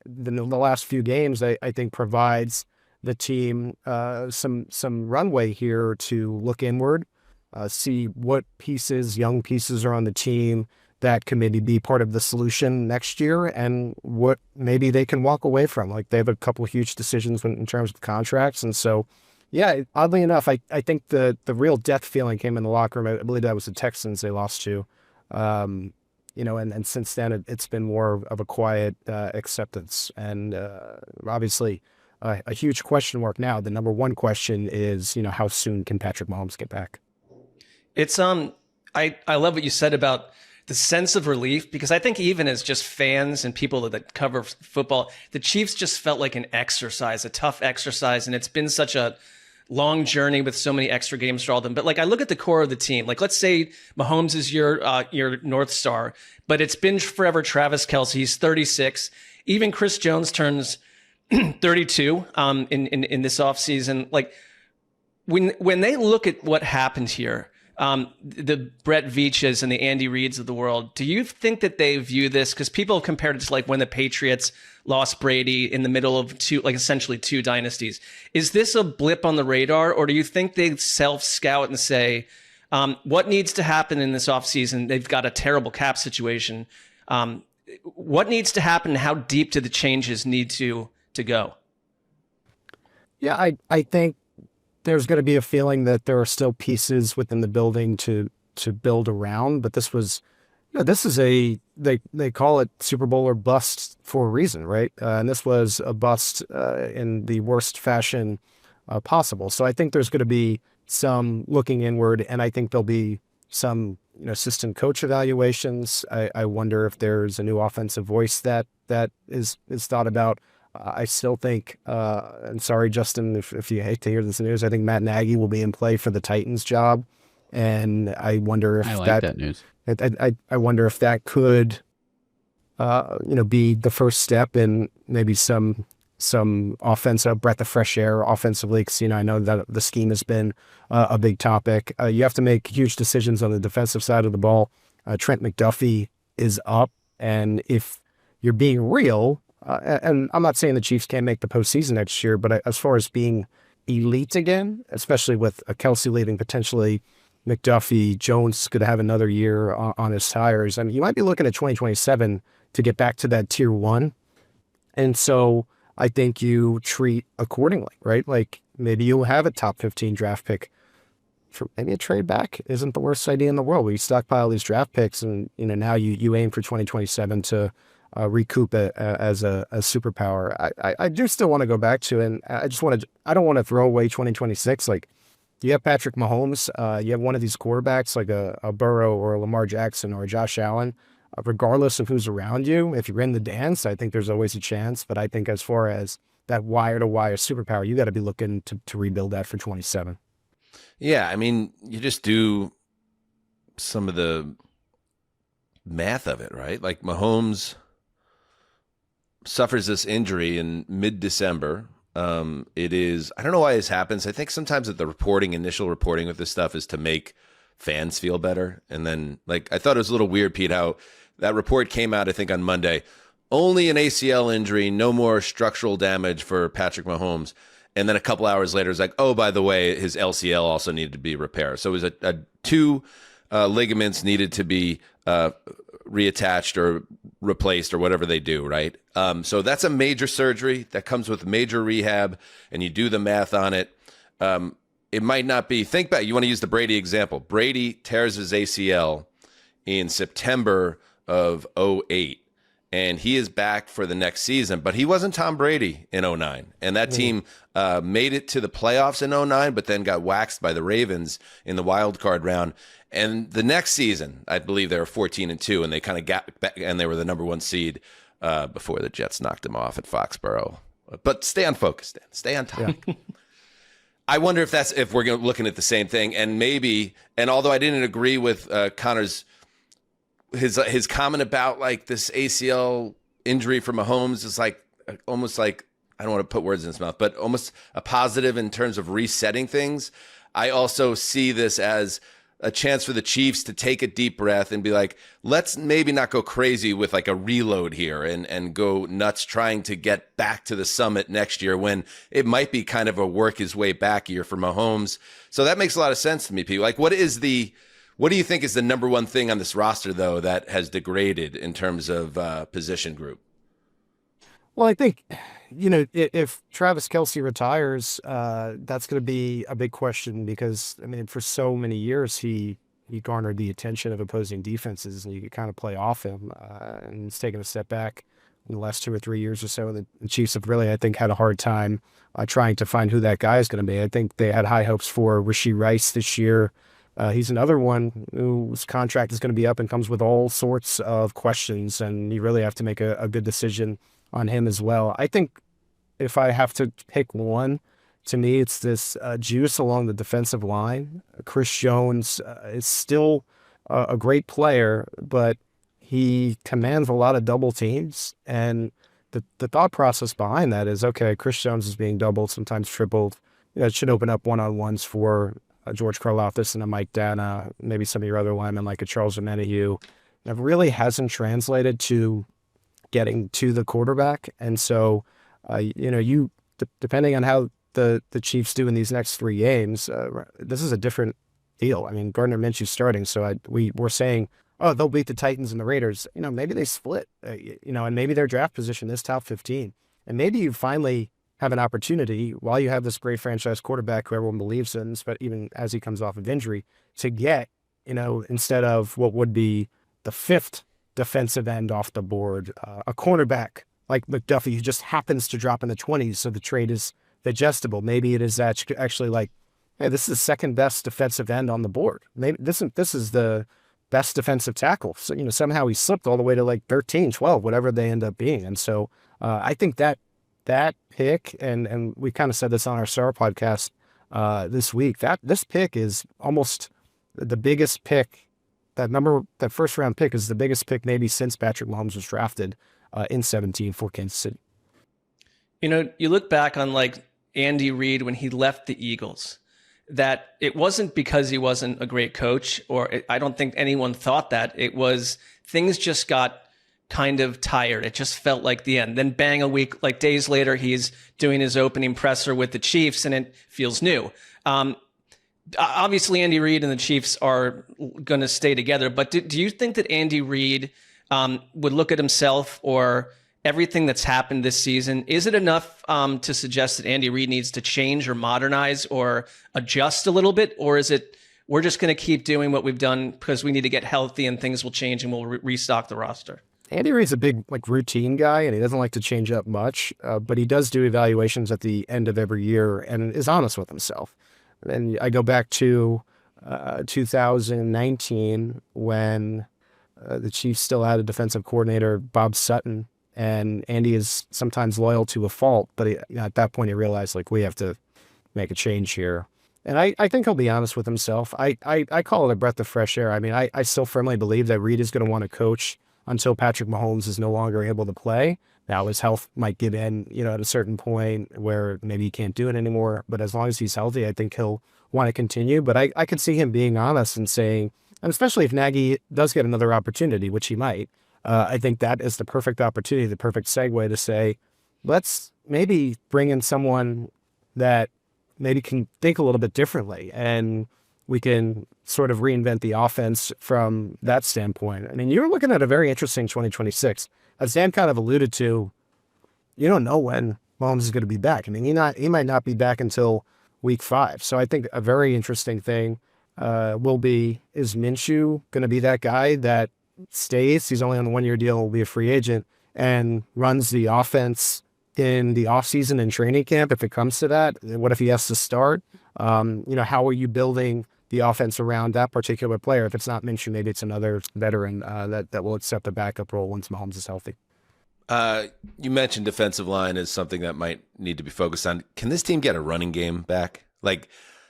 Speaker 8: the last few games, I think provides the team some runway here to look inward, see what young pieces are on the team that can maybe be part of the solution next year, and what maybe they can walk away from. Like they have a couple of huge decisions in terms of contracts. And so, oddly enough, I think the real death feeling came in the locker room. I believe that was the Texans they lost to. And since then it's been more of a quiet acceptance, and obviously a huge question mark now. The number one question is, how soon can Patrick Mahomes get back?
Speaker 2: It's I love what you said about the sense of relief, because I think even as just fans and people that cover football, the Chiefs just felt like an exercise, a tough exercise, and it's been such a long journey with so many extra games for all of them. But like I look at the core of the team, like let's say Mahomes is your North Star, but it's been forever Travis Kelce. He's 36. Even Chris Jones turns 32 in this offseason. Like when they look at what happened here, the Brett Veaches and the Andy Reids of the world, do you think that they view this, because people have compared it to like when the Patriots lost Brady in the middle of essentially two dynasties. Is this a blip on the radar, or do you think they self-scout and say, what needs to happen in this offseason? They've got a terrible cap situation. What needs to happen? How deep do the changes need to go?
Speaker 8: Yeah, I think there's going to be a feeling that there are still pieces within the building to build around, but this was, this is they call it Super Bowl or bust for a reason, right? And this was a bust in the worst fashion possible. So I think there's going to be some looking inward, and I think there'll be some assistant coach evaluations. I wonder if there's a new offensive voice that is thought about. I still think, and sorry, Justin, if you hate to hear this news, I think Matt Nagy will be in play for the Titans job. And I wonder if
Speaker 3: that news.
Speaker 8: I wonder if that could, be the first step in maybe some offensive breath of fresh air offensively. Because, I know that the scheme has been a big topic. You have to make huge decisions on the defensive side of the ball. Trent McDuffie is up. And if you're being real, and I'm not saying the Chiefs can't make the postseason next year, but as far as being elite again, especially with Kelsey leaving, potentially McDuffie, Jones could have another year on his tires. I mean, you might be looking at 2027 to get back to that tier 1. And so I think you treat accordingly, right? Like maybe you'll have a top 15 draft pick. For maybe a trade back isn't the worst idea in the world. We stockpile these draft picks, and now you aim for 2027 to recoup it as a superpower. I do still want to go back to, and I don't want to throw away 2026. Like you have Patrick Mahomes, you have one of these quarterbacks like a Burrow or a Lamar Jackson or a Josh Allen. Regardless of who's around you, if you're in the dance, I think there's always a chance. But I think as far as that wire-to-wire superpower, you got to be looking to rebuild that for 27.
Speaker 1: Yeah, I mean, you just do some of the math of it, right? Like Mahomes suffers this injury in mid-December. It is, I don't know why this happens. I think sometimes that the initial reporting with this stuff is to make fans feel better. And then, like, I thought it was a little weird, Pete, how that report came out, I think, on Monday. Only an ACL injury, no more structural damage for Patrick Mahomes. And then a couple hours later, it's like, oh, by the way, his LCL also needed to be repaired. So it was two ligaments needed to be reattached or replaced or whatever they do, right? So that's a major surgery that comes with major rehab, and you do the math on it. It might not be, think back, you want to use the Brady example. Brady tears his ACL in September of 2008. And he is back for the next season, but he wasn't Tom Brady in 2009. And that team made it to the playoffs in 2009, but then got waxed by the Ravens in the wild card round. And the next season, I believe they were 14-2, and they kind of got back, and they were the number 1 seed before the Jets knocked them off at Foxborough. But stay on focus, Dan. Stay on topic. Yeah. I wonder if we're looking at the same thing, and maybe, and although I didn't agree with Connor's his comment about like this ACL injury for Mahomes is like almost like, I don't want to put words in his mouth, but almost a positive in terms of resetting things. I also see this as a chance for the Chiefs to take a deep breath and be like, let's maybe not go crazy with like a reload here and go nuts trying to get back to the summit next year when it might be kind of a work his way back year for Mahomes. So that makes a lot of sense to me, Pete. Like, what do you think is the number one thing on this roster, though, that has degraded in terms of position group?
Speaker 8: Well, I think, if Travis Kelce retires, that's going to be a big question because, I mean, for so many years, he garnered the attention of opposing defenses, and you could kind of play off him. And he's taken a step back in the last 2 or 3 years or so. The Chiefs have really, I think, had a hard time trying to find who that guy is going to be. I think they had high hopes for Rashee Rice this year. He's another one whose contract is going to be up and comes with all sorts of questions, and you really have to make a good decision on him as well. I think if I have to pick one, to me, it's this juice along the defensive line. Chris Jones is still a great player, but he commands a lot of double teams, and the thought process behind that is, okay, Chris Jones is being doubled, sometimes tripled. It should open up one-on-ones for George Karlaftis and a Mike Dana, maybe some of your other linemen like a Charles Omenihu. It really hasn't translated to getting to the quarterback. And so, depending on how the Chiefs do in these next 3 games, this is a different deal. I mean, Gardner Minshew's starting, so we're saying, oh, they'll beat the Titans and the Raiders. Maybe they split, and maybe their draft position is top 15. And maybe you finally have an opportunity while you have this great franchise quarterback who everyone believes in, but even as he comes off of injury, to get, instead of what would be the 5th defensive end off the board, a cornerback like McDuffie who just happens to drop in the 20s, so the trade is digestible. Maybe it is actually like, hey, this is the 2nd best defensive end on the board. Maybe this is the best defensive tackle. So, somehow he slipped all the way to like 13, 12, whatever they end up being. And so I think that pick, and we kind of said this on our Star podcast this week, that this pick is almost the biggest pick. That first round pick is the biggest pick maybe since Patrick Mahomes was drafted in 2017 for Kansas City.
Speaker 2: You look back on like Andy Reid when he left the Eagles, that it wasn't because he wasn't a great coach, I don't think anyone thought that. It was things just got kind of tired. It just felt like the end. Then bang, a week, like days later, he's doing his opening presser with the Chiefs, and it feels new. Obviously, Andy Reid and the Chiefs are going to stay together, but do you think that Andy Reid would look at himself or everything that's happened this season? Is it enough to suggest that Andy Reid needs to change or modernize or adjust a little bit? Or is it we're just going to keep doing what we've done because we need to get healthy and things will change and we'll restock the roster?
Speaker 8: Andy Reid's a big routine guy, and he doesn't like to change up much, but he does do evaluations at the end of every year and is honest with himself. And I go back to 2019 when the Chiefs still had a defensive coordinator, Bob Sutton, and Andy is sometimes loyal to a fault, but at that point he realized, we have to make a change here. And I think he'll be honest with himself. I call it a breath of fresh air. I mean, I still firmly believe that Reid is going to want to coach until Patrick Mahomes is no longer able to play. Now his health might give in, at a certain point where maybe he can't do it anymore. But as long as he's healthy, I think he'll want to continue. But I could see him being honest and saying, and especially if Nagy does get another opportunity, which he might, I think that is the perfect opportunity, the perfect segue to say, let's maybe bring in someone that maybe can think a little bit differently, and we can sort of reinvent the offense from that standpoint. I mean, you're looking at a very interesting 2026. As Dan kind of alluded to, you don't know when Mahomes is going to be back. I mean, he might not be back until week 5. So I think a very interesting thing will be, is Minshew going to be that guy that stays? He's only on the 1-year deal, will be a free agent, and runs the offense in the offseason and training camp if it comes to that? What if he has to start? How are you building the offense around that particular player? If it's not Minshew, maybe it's another veteran that will accept the backup role once Mahomes is healthy.
Speaker 1: You mentioned defensive line is something that might need to be focused on. Can this team get a running game back?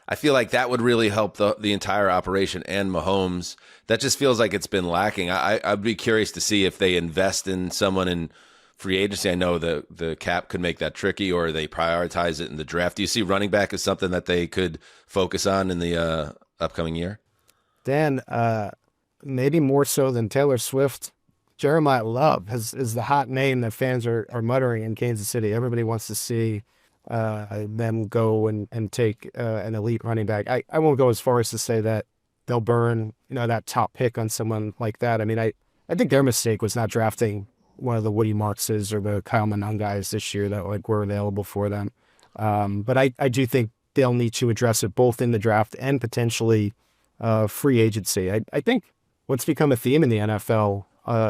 Speaker 1: I feel like that would really help the entire operation and Mahomes. That just feels like it's been lacking. I'd be curious to see if they invest in someone in free agency. I know the cap could make that tricky, or they prioritize it in the draft. Do you see running back as something that they could focus on in the upcoming year?
Speaker 8: Dan, maybe more so than Taylor Swift, Jeremiah Love is the hot name that fans are muttering in Kansas City. Everybody wants to see them go and take an elite running back. I won't go as far as to say that they'll burn that top pick on someone like that. I mean, I think their mistake was not drafting one of the Woody Markses or the Kyle Manon guys this year that were available for them. But I do think they'll need to address it both in the draft and potentially free agency. I think what's become a theme in the NFL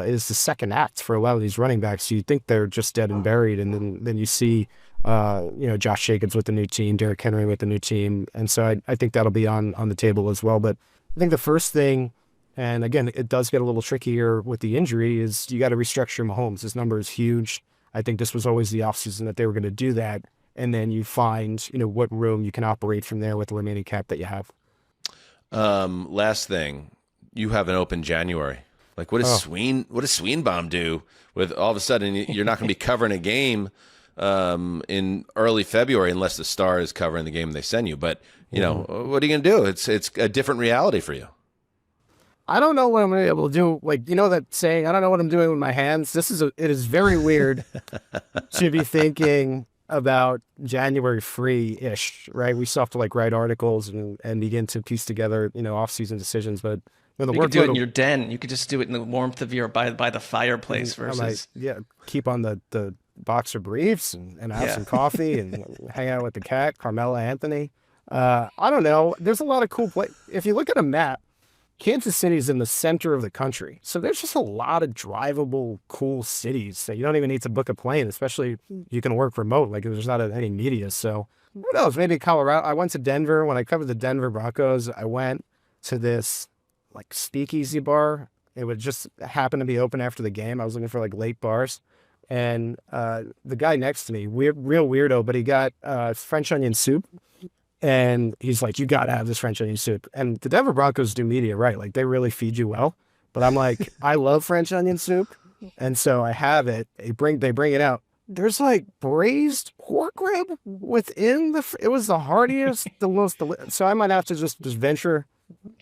Speaker 8: is the second act for a lot of these running backs. You think they're just dead and buried, and then you see Josh Jacobs with the new team, Derrick Henry with the new team. And so I think that'll be on the table as well. But I think the first thing, and again, it does get a little trickier with the injury, is you got to restructure Mahomes. His number is huge. I think this was always the offseason that they were going to do that. And then you find, what room you can operate from there with the remaining cap that you have.
Speaker 1: Last thing, you have an open January. What does Sweenbaum do with all of a sudden you're not going to be covering a game in early February unless the Star is covering the game they send you. But, what are you going to do? It's a different reality for you.
Speaker 8: I don't know what I'm going to be able to do. That saying, I don't know what I'm doing with my hands. It is very weird to be thinking about January free-ish, right? We still have to write articles and begin to piece together, off-season decisions. But
Speaker 2: you could do it in your den. You could just do it in the warmth of your by the fireplace versus
Speaker 8: keep on the boxer briefs and have some coffee and hang out with the cat, Carmela Anthony. I don't know. There's a lot of cool places. If you look at a map, Kansas City is in the center of the country. So there's just a lot of drivable, cool cities that you don't even need to book a plane, especially you can work remote. There's not any media. So who knows? Maybe Colorado. I went to Denver. When I covered the Denver Broncos, I went to this speakeasy bar. It would just happen to be open after the game. I was looking for late bars. And the guy next to me, real weirdo, but he got French onion soup. And he's like, you got to have this French onion soup. And the Denver Broncos do media right. They really feed you well. But I'm like, I love French onion soup. And so I have it. They bring it out. There's braised pork rib within it was the heartiest, the most delicious. So I might have to just venture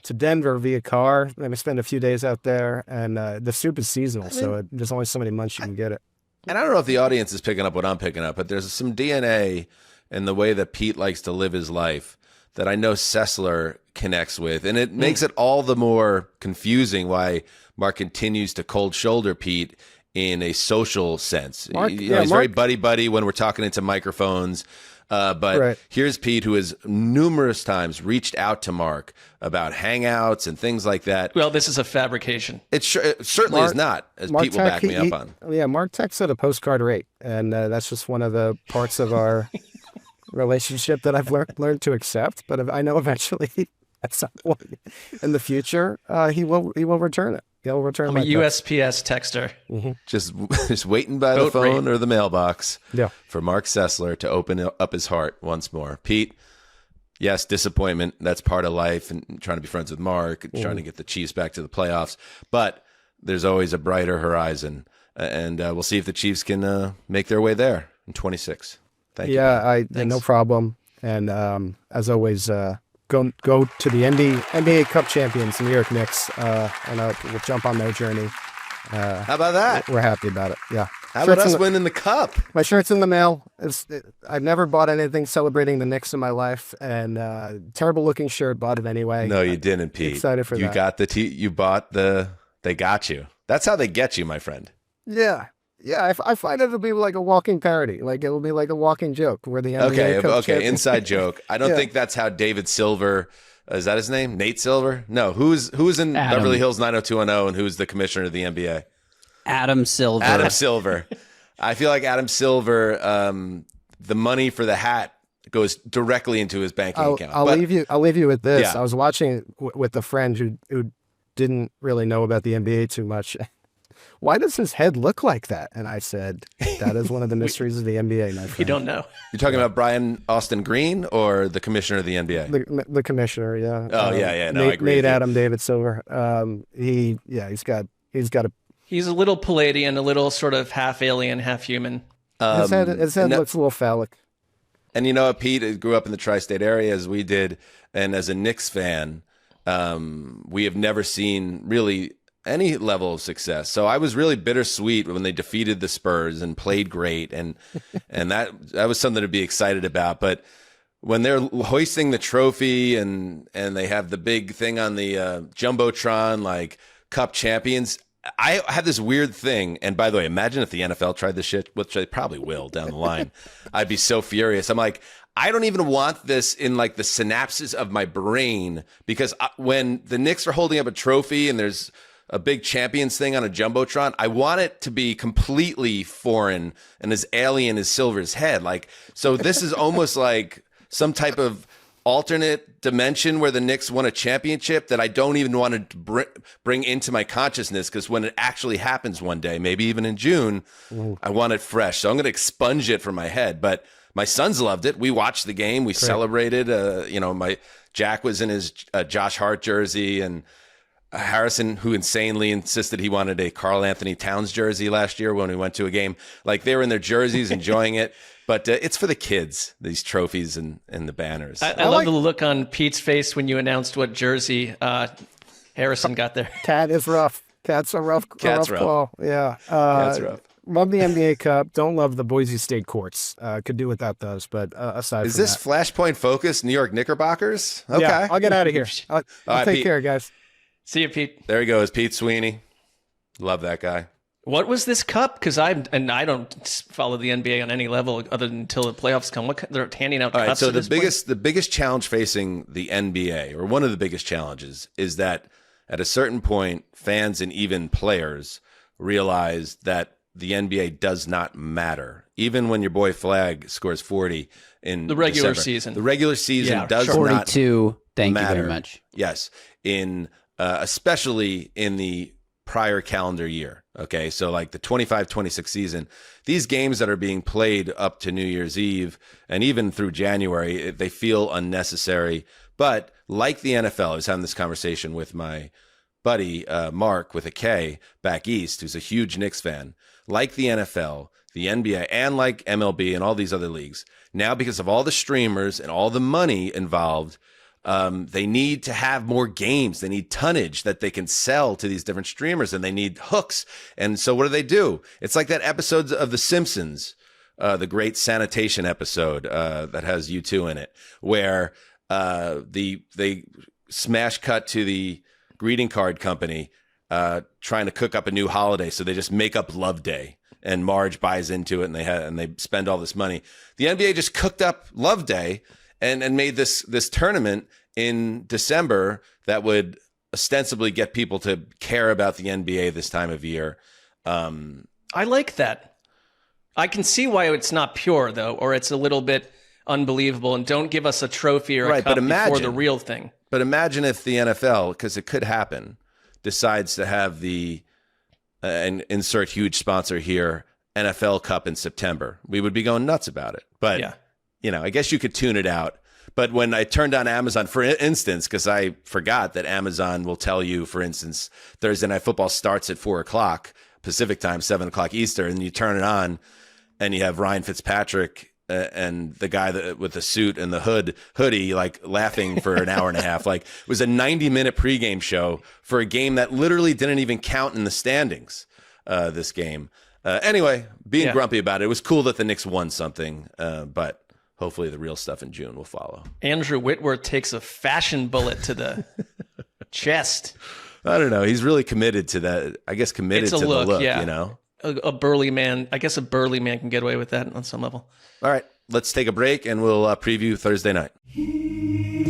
Speaker 8: to Denver via car. Then we spend a few days out there, and the soup is seasonal, so there's only so many months you can get it.
Speaker 1: And I don't know if the audience is picking up what I'm picking up, but there's some DNA in the way that Pete likes to live his life that I know Sessler connects with. And it makes it all the more confusing why Marc continues to cold shoulder Pete in a social sense. He's very buddy-buddy when we're talking into microphones. But here's Pete, who has numerous times reached out to Marc about hangouts and things like that.
Speaker 2: Well, this is a fabrication.
Speaker 1: It certainly is not, as Pete will back me up on.
Speaker 8: Yeah, Marc texts at a postcard rate, and that's just one of the parts of our relationship that I've learned to accept. But I know eventually, at some point in the future, he will return it. He'll return.
Speaker 2: I'm a USPS texter.
Speaker 8: Mm-hmm.
Speaker 1: Just waiting by the phone or the mailbox for Marc Sessler to open up his heart once more. Pete, yes, disappointment. That's part of life, and trying to be friends with Marc, trying to get the Chiefs back to the playoffs. But there's always a brighter horizon, and we'll see if the Chiefs can make their way there in 26. Thank you.
Speaker 8: Yeah, no problem. And as always, go to the NBA Cup champions, the New York Knicks, and we'll jump on their journey.
Speaker 1: How about that?
Speaker 8: We're happy about it. Yeah.
Speaker 1: How about us winning the cup?
Speaker 8: My shirt's in the mail. I've never bought anything celebrating the Knicks in my life, and terrible looking shirt. Bought it anyway.
Speaker 1: No, you didn't, Pete.
Speaker 8: Excited for that.
Speaker 1: You got you bought they got you. That's how they get you, my friend.
Speaker 8: Yeah. Yeah, I find it'll be like a walking parody. Like it'll be like a walking joke where the NBA Cup champion...
Speaker 1: inside joke. I don't think that's how David Silver, is that his name? Nate Silver? No, who's in
Speaker 3: Adam.
Speaker 1: Beverly Hills 90210 and who's the commissioner of the NBA?
Speaker 3: Adam Silver.
Speaker 1: Adam Silver. I feel like Adam Silver, the money for the hat goes directly into his banking account.
Speaker 8: I'll leave you with this.
Speaker 1: Yeah.
Speaker 8: I was watching with a friend who didn't really know about the NBA too much. Why does his head look like that? And I said, that is one of the mysteries of the NBA, my friend.
Speaker 2: You don't know.
Speaker 1: You're talking about Brian Austin Green or the commissioner of the NBA?
Speaker 8: The commissioner, yeah.
Speaker 1: Oh, yeah. No, I agree.
Speaker 8: Nate Adam David Silver. He's got a...
Speaker 2: He's a little Palladian, a little sort of half alien, half human.
Speaker 8: His head looks a little phallic.
Speaker 1: And you know what, Pete grew up in the tri-state area as we did. And as a Knicks fan, we have never seen really any level of success. So I was really bittersweet when they defeated the Spurs and played great. And that was something to be excited about. But when they're hoisting the trophy and they have the big thing on the Jumbotron, like Cup champions, I have this weird thing. And by the way, imagine if the NFL tried this shit, which they probably will down the line. I'd be so furious. I'm like, I don't even want this in like the synapses of my brain, because when the Knicks are holding up a trophy and there's a big champions thing on a Jumbotron, I want it to be completely foreign and as alien as Silver's head. Like, so this is almost like some type of alternate dimension where the Knicks won a championship that I don't even want to bring into my consciousness, because when it actually happens one day, maybe even in June, I want it fresh. So I'm going to expunge it from my head. But my sons loved it. We watched the game. We celebrated. My Jack was in his Josh Hart jersey, and Harrison, who insanely insisted he wanted a Karl Anthony Towns jersey last year when we went to a game. Like, they were in their jerseys enjoying it. But it's for the kids, these trophies and the banners.
Speaker 2: I love the look on Pete's face when you announced what jersey Harrison got there.
Speaker 8: Cat is rough. Cat's a rough call. Yeah.
Speaker 1: Cat's rough.
Speaker 8: Love the NBA Cup. Don't love the Boise State courts. Could do without those. But aside
Speaker 1: is
Speaker 8: from
Speaker 1: this
Speaker 8: that.
Speaker 1: Flashpoint Focus, New York Knickerbockers? Okay.
Speaker 8: Yeah, I'll get out of here. I'll take care, guys.
Speaker 2: See you, Pete.
Speaker 1: There he goes, Pete Sweeney. Love that guy.
Speaker 2: What was this cup? Because I don't follow the NBA on any level other than until the playoffs come. They're handing out cups.
Speaker 1: All right, so
Speaker 2: at
Speaker 1: the biggest challenge facing the NBA, or one of the biggest challenges, is that at a certain point, fans and even players realize that the NBA does not matter. Even when your boy Flag scores 40 in
Speaker 2: the regular
Speaker 1: December.
Speaker 2: season.
Speaker 1: The regular season does
Speaker 3: 42.
Speaker 1: not
Speaker 3: Thank
Speaker 1: matter.
Speaker 3: you very much.
Speaker 1: Yes, especially in the prior calendar year. Okay, so like the 25-26 season, these games that are being played up to New Year's Eve and even through January, they feel unnecessary. But like the NFL, I was having this conversation with my buddy Mark with a K back east, who's a huge Knicks fan. Like the NFL, the NBA, and like MLB and all these other leagues, now because of all the streamers and all the money involved, They need to have more games. They need tonnage that they can sell to these different streamers, and they need hooks. And so what do? It's like that episode of The Simpsons, the great sanitation episode that has U2 in it, where they smash cut to the greeting card company trying to cook up a new holiday. So they just make up Love Day, and Marge buys into it, and they spend all this money. The NBA just cooked up Love Day and made this tournament in December that would ostensibly get people to care about the NBA this time of year.
Speaker 2: I like that. I can see why it's not pure, though, or it's a little bit unbelievable, and don't give us a trophy or a cup before the real thing.
Speaker 1: But imagine if the NFL, because it could happen, decides to have the, and insert huge sponsor here, NFL Cup in September. We would be going nuts about it. But, I guess you could tune it out. But when I turned on Amazon, for instance, because I forgot that Amazon will tell you, for instance, Thursday Night Football starts at 4 o'clock Pacific time, 7 o'clock Eastern, and you turn it on and you have Ryan Fitzpatrick and the guy with the suit and the hoodie, like laughing for an hour and a half. Like, it was a 90-minute pregame show for a game that literally didn't even count in the standings, this game. Anyway, being grumpy about it. It was cool that the Knicks won something, but hopefully the real stuff in June will follow.
Speaker 2: Andrew Whitworth takes a fashion bullet to the chest.
Speaker 1: I don't know. He's really committed to that. I guess committed to the look, you know?
Speaker 2: A burly man. I guess a burly man can get away with that on some level.
Speaker 1: All right. Let's take a break and we'll preview Thursday night.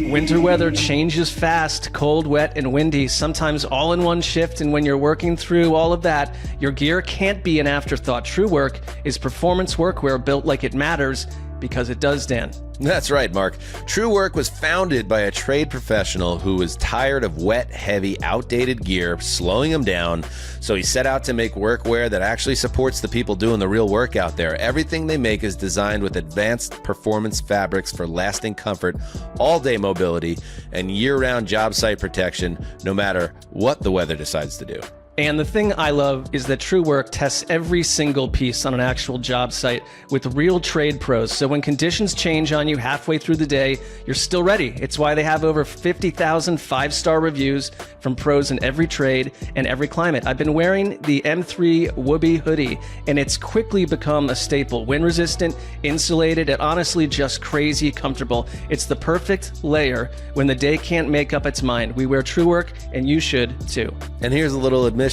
Speaker 2: Winter weather changes fast, cold, wet, and windy, sometimes all in one shift. And when you're working through all of that, your gear can't be an afterthought. True Work is performance workwear built like it matters, because it does, Dan.
Speaker 1: That's right, Mark. True Work was founded by a trade professional who was tired of wet, heavy, outdated gear slowing him down. So he set out to make workwear that actually supports the people doing the real work out there. Everything they make is designed with advanced performance fabrics for lasting comfort, all-day mobility, and year-round job site protection, no matter what the weather decides to do.
Speaker 2: And the thing I love is that True Work tests every single piece on an actual job site with real trade pros. So when conditions change on you halfway through the day, you're still ready. It's why they have over 50,000 five-star reviews from pros in every trade and every climate. I've been wearing the M3 Whoopee hoodie, and it's quickly become a staple. Wind-resistant, insulated, and honestly just crazy comfortable. It's the perfect layer when the day can't make up its mind. We wear True Work, and you should too.
Speaker 1: And here's a little admission.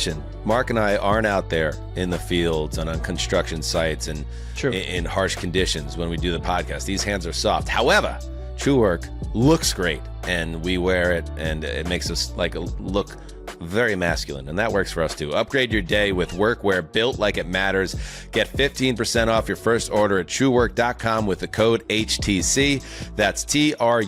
Speaker 1: Mark and I aren't out there in the fields and on construction sites and in harsh conditions when we do the podcast. These hands are soft. However, True Work looks great, and we wear it, and it makes us look very masculine, and that works for us too. Upgrade your day with workwear built like it matters. Get 15% off your first order at truework.com with the code HTC. That's TRUEWERK.com.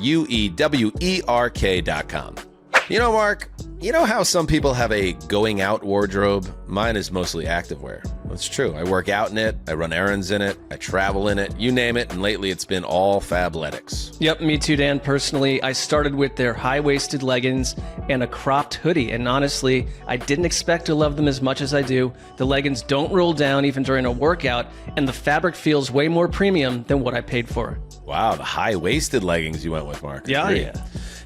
Speaker 1: You know, Mark, you know how some people have a going out wardrobe? Mine is mostly activewear. That's true. I work out in it, I run errands in it, I travel in it, you name it, and lately it's been all Fabletics.
Speaker 2: Yep, me too, Dan. Personally, I started with their high-waisted leggings and a cropped hoodie, and honestly, I didn't expect to love them as much as I do. The leggings don't roll down even during a workout, and the fabric feels way more premium than what I paid for.
Speaker 1: Wow, the high-waisted leggings you went with, Mark.
Speaker 2: Yeah.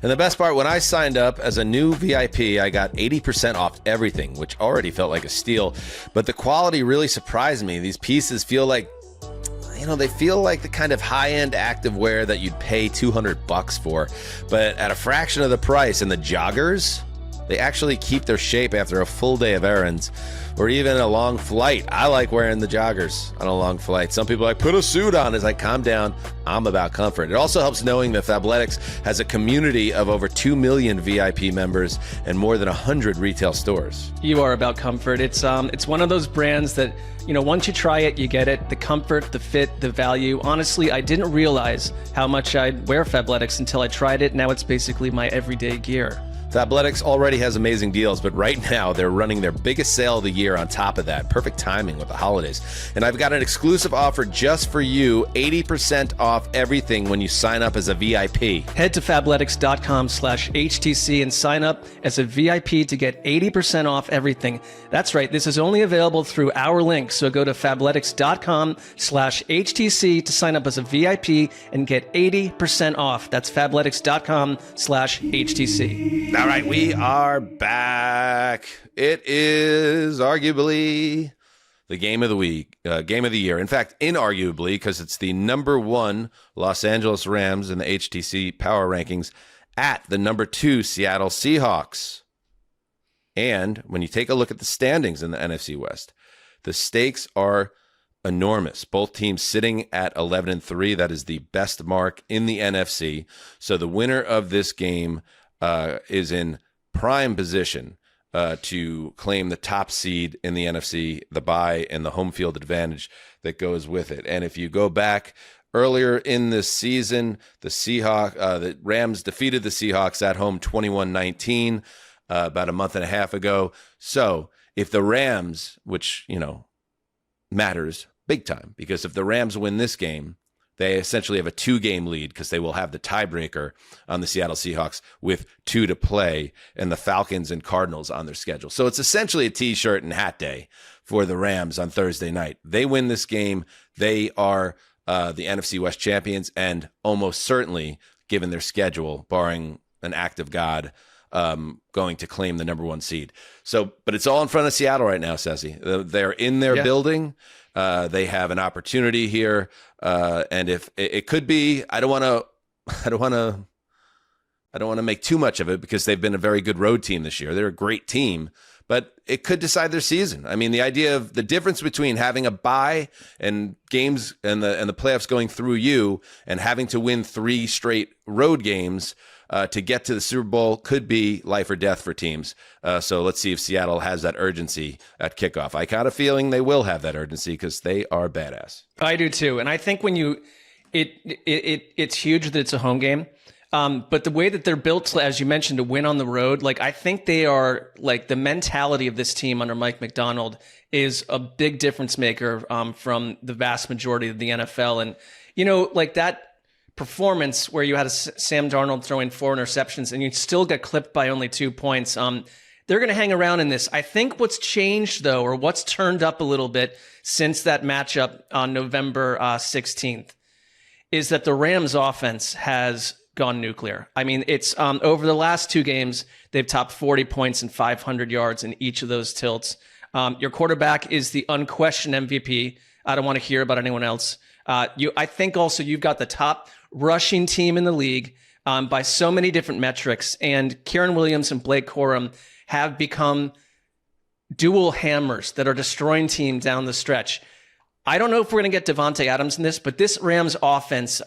Speaker 1: And the best part, when I signed up as a new VIP, I got 80% off everything, which already felt like a steal. But the quality really surprised me. These pieces feel like, they feel like the kind of high-end activewear that you'd pay $200 for, but at a fraction of the price. And the joggers, they actually keep their shape after a full day of errands or even a long flight. I like wearing the joggers on a long flight. Some people are like, put a suit on. It's like, calm down. I'm about comfort. It also helps knowing that Fabletics has a community of over 2 million VIP members and more than 100 retail stores.
Speaker 2: You are about comfort. It's one of those brands that, once you try it, you get it. The comfort, the fit, the value. Honestly, I didn't realize how much I'd wear Fabletics until I tried it. Now it's basically my everyday gear.
Speaker 1: Fabletics already has amazing deals, but right now they're running their biggest sale of the year on top of that. Perfect timing with the holidays. And I've got an exclusive offer just for you, 80% off everything when you sign up as a VIP.
Speaker 2: Head to fabletics.com/HTC and sign up as a VIP to get 80% off everything. That's right. This is only available through our link. So go to fabletics.com/HTC to sign up as a VIP and get 80% off. That's fabletics.com/HTC.
Speaker 1: All right, we are back. It is arguably the game of the week, game of the year. In fact, inarguably, because it's the number 1 Los Angeles Rams in the HTC Power Rankings at the number 2 Seattle Seahawks. And when you take a look at the standings in the NFC West, the stakes are enormous. Both teams sitting at 11-3. That is the best mark in the NFC. So the winner of this game is in prime position to claim the top seed in the NFC, the bye, and the home field advantage that goes with it. And if you go back earlier in this season, the Rams defeated the Seahawks at home 21-19 about a month and a half ago. So if the Rams, which, matters big time, because if the Rams win this game, they essentially have a 2-game lead because they will have the tiebreaker on the Seattle Seahawks with 2 to play and the Falcons and Cardinals on their schedule. So it's essentially a T-shirt and hat day for the Rams on Thursday night. They win this game. They are the NFC West champions and almost certainly, given their schedule, barring an act of God, going to claim the number 1 seed. So, but it's all in front of Seattle right now, Ceci. They're in their building. They have an opportunity here, and if it could be, I don't want to make too much of it because they've been a very good road team this year. They're a great team, but it could decide their season. I mean, the idea of the difference between having a bye and games and the playoffs going through you and having to win 3 straight road games to get to the Super Bowl could be life or death for teams. So let's see if Seattle has that urgency at kickoff. I got a feeling they will have that urgency because they are badass.
Speaker 2: I do too. And I think when it's huge that it's a home game. But the way that they're built, as you mentioned, to win on the road, I think they are the mentality of this team under Mike Macdonald is a big difference maker from the vast majority of the NFL. And, that performance where you had Sam Darnold throwing 4 interceptions and you still get clipped by only 2 points. They're going to hang around in this. I think what's changed, though, or what's turned up a little bit since that matchup on November 16th is that the Rams offense has gone nuclear. I mean, it's over the last 2 games, they've topped 40 points and 500 yards in each of those tilts. Your quarterback is the unquestioned MVP. I don't want to hear about anyone else. I think also you've got the top rushing team in the league by so many different metrics, and Kieran Williams and Blake Corum have become dual hammers that are destroying teams down the stretch. I don't know if we're going to get Devontae Adams in this, but this Rams offense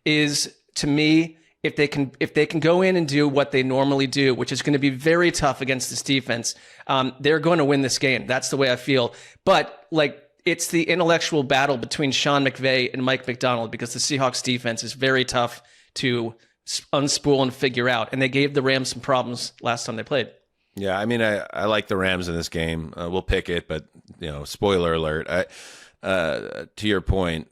Speaker 2: is, to me, if they can go in and do what they normally do, which is going to be very tough against this defense, they're going to win this game. That's the way I feel. But it's the intellectual battle between Sean McVay and Mike Macdonald because the Seahawks defense is very tough to unspool and figure out. And they gave the Rams some problems last time they played.
Speaker 1: Yeah, I mean, I like the Rams in this game. We'll pick it, but, spoiler alert. To your point,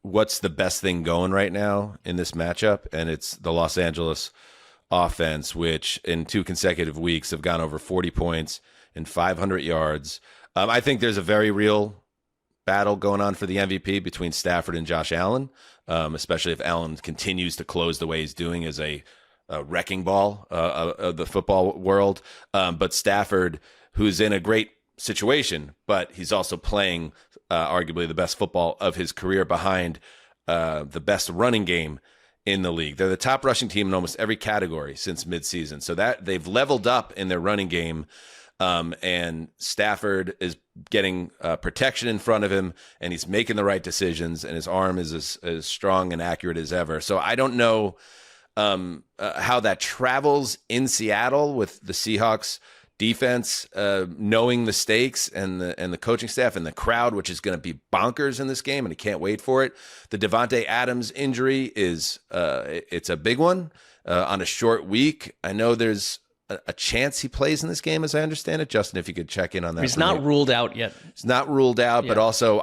Speaker 1: what's the best thing going right now in this matchup? And it's the Los Angeles offense, which in 2 consecutive weeks have gone over 40 points and 500 yards. I think there's a very real battle going on for the MVP between Stafford and Josh Allen, especially if Allen continues to close the way he's doing as a wrecking ball of the football world. But Stafford, who's in a great situation, but he's also playing arguably the best football of his career behind the best running game in the league. They're the top rushing team in almost every category since midseason. So that they've leveled up in their running game. And Stafford is getting protection in front of him, and he's making the right decisions, and his arm is as strong and accurate as ever. So I don't know how that travels in Seattle with the Seahawks defense, knowing the stakes and the coaching staff and the crowd, which is going to be bonkers in this game, and I can't wait for it. The Devontae Adams injury is it's a big one on a short week. I know there's a chance he plays in this game, as I understand it. Justin, if you could check in on that.
Speaker 2: He's not ruled out yet.
Speaker 1: It's not ruled out, but also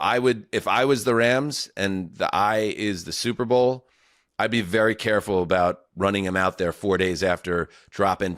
Speaker 1: if I was the Rams and the eye is the Super Bowl, I'd be very careful about running him out there 4 days after dropping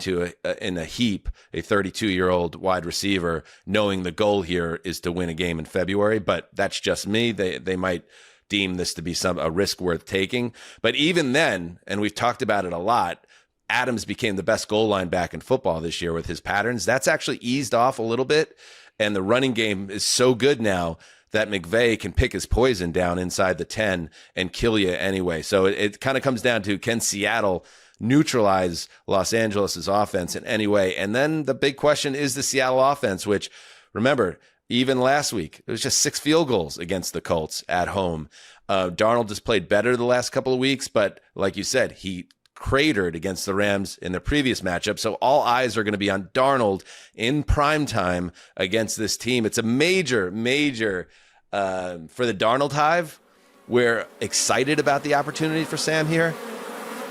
Speaker 1: in a heap a 32-year-old wide receiver, knowing the goal here is to win a game in February. But that's just me. They might deem this to be a risk worth taking. But even then, and we've talked about it a lot, Adams became the best goal line back in football this year with his patterns. That's actually eased off a little bit, and the running game is so good now that McVay can pick his poison down inside the 10 and kill you anyway. So it kind of comes down to, can Seattle neutralize Los Angeles' offense in any way? And then the big question is the Seattle offense, which, remember, even last week, it was just 6 field goals against the Colts at home. Darnold has played better the last couple of weeks, but like you said, he cratered against the Rams in the previous matchup. So all eyes are going to be on Darnold in prime time against this team. It's a major for the Darnold hive. We're excited about the opportunity for Sam here,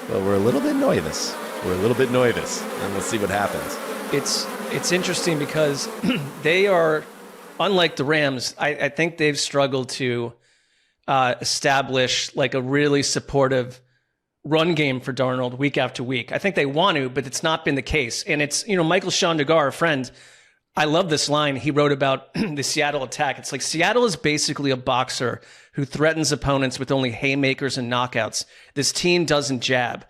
Speaker 1: but we're a little bit nervous. And we'll see what happens.
Speaker 2: It's interesting because they are, unlike the Rams, I think they've struggled to establish like a really supportive run game for Darnold week after week. I think they want to, but it's not been the case. And it's, Michael Shondagar, a friend, I love this line he wrote about the Seattle attack. It's like Seattle is basically a boxer who threatens opponents with only haymakers and knockouts. This team doesn't jab.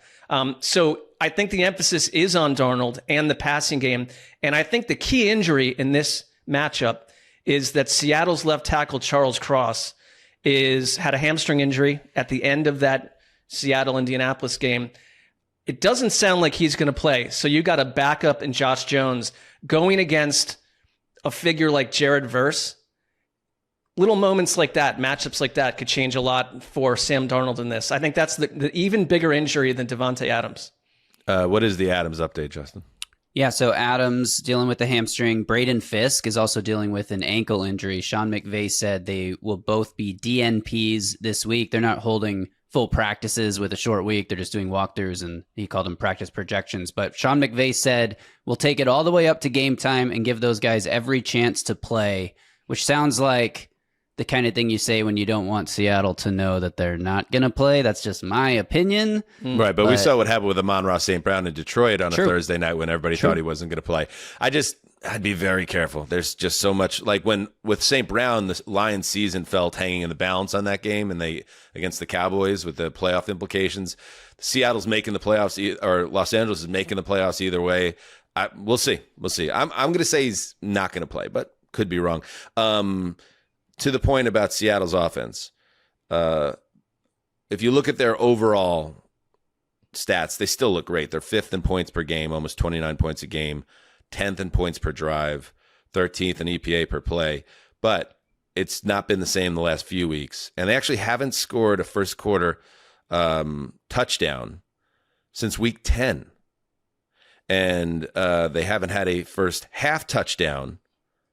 Speaker 2: So I think the emphasis is on Darnold and the passing game. And I think the key injury in this matchup is that Seattle's left tackle, Charles Cross, had a hamstring injury at the end of that Seattle-Indianapolis game. It doesn't sound like he's going to play. So you got a backup in Josh Jones going against a figure like Jared Verse. Little moments like that, matchups like that could change a lot for Sam Darnold in this. I think that's the even bigger injury than Devontae Adams.
Speaker 1: What is the Adams update, Justin?
Speaker 3: Yeah, so Adams dealing with the hamstring. Braden Fisk is also dealing with an ankle injury. Sean McVay said they will both be DNPs this week. They're not holding full practices with a short week. They're just doing walkthroughs, and he called them practice projections. But Sean McVay said, we'll take it all the way up to game time and give those guys every chance to play, which sounds like the kind of thing you say when you don't want Seattle to know that they're not going to play. That's just my opinion.
Speaker 1: Right, but we saw what happened with Amon-Ra St. Brown in Detroit on a Thursday night when everybody thought he wasn't going to play. I'd be very careful. There's just so much, like with St. Brown, the Lions season felt hanging in the balance on that game, and they against the Cowboys with the playoff implications. Seattle's making the playoffs, or Los Angeles is making the playoffs either way. We'll see. I'm going to say he's not going to play, but could be wrong. To the point about Seattle's offense, if you look at their overall stats, they still look great. They're 5th in points per game, almost 29 points a game. 10th in points per drive, 13th in EPA per play, but it's not been the same the last few weeks. And they actually haven't scored a first quarter touchdown since week 10. And they haven't had a first half touchdown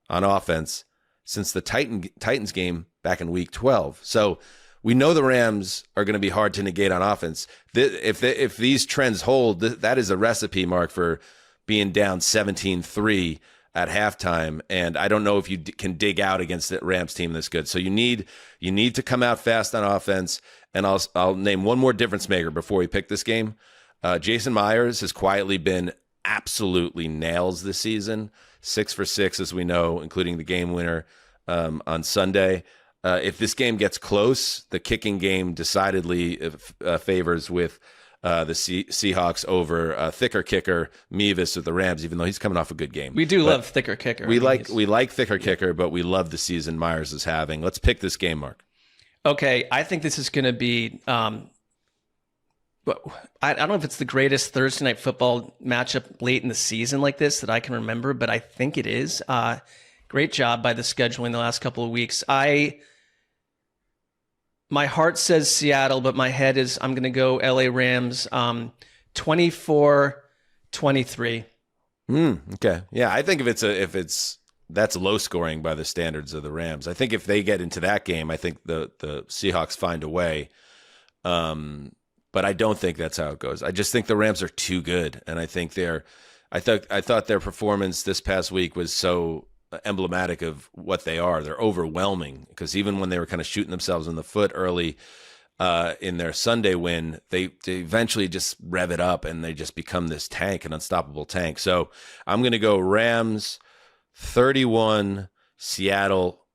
Speaker 1: on offense since the Titans game back in week 12. So we know the Rams are going to be hard to negate on offense. If these trends hold, that is a recipe, Mark, for being down 17-3 at halftime, and I don't know if you can dig out against the Rams team this good. So you need to come out fast on offense, and I'll name one more difference maker before we pick this game. Jason Myers has quietly been absolutely nails this season, 6 for 6, as we know, including the game winner on Sunday. If this game gets close, the kicking game decidedly favors with the Seahawks over thicker kicker Mevis with the Rams, even though he's coming off a good game.
Speaker 2: We love thicker kicker.
Speaker 1: We like thicker kicker, but we love the season Myers is having. Let's pick this game, Mark.
Speaker 2: Okay, I think this is going to be. I don't know if it's the greatest Thursday night football matchup late in the season like this that I can remember, but I think it is. Great job by the scheduling the last couple of weeks. My heart says Seattle, but my head is I'm going to go LA Rams 24-23.
Speaker 1: Okay. Yeah, I think if that's low scoring by the standards of the Rams. I think if they get into that game, I think the Seahawks find a way. But I don't think that's how it goes. I just think the Rams are too good, and I think they're I thought their performance this past week was so emblematic of what they are. They're overwhelming, because even when they were kind of shooting themselves in the foot early in their Sunday win, they eventually just rev it up and they just become this tank, an unstoppable tank. So I'm going to go Rams 31, Seattle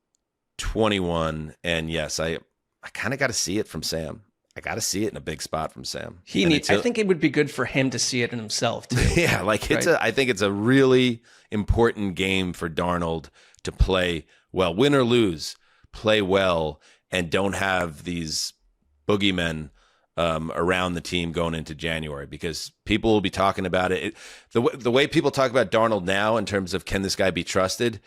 Speaker 1: 21. And yes, I kind of got to see it from Sam. I got to see it in a big spot from Sam.
Speaker 2: I think it would be good for him to see it in himself too.
Speaker 1: Yeah, like
Speaker 2: Right.
Speaker 1: I think it's a really important game for Darnold to play well, win or lose, play well, and don't have these boogeymen around the team going into January, because people will be talking about it. The way people talk about Darnold now in terms of can this guy be trusted,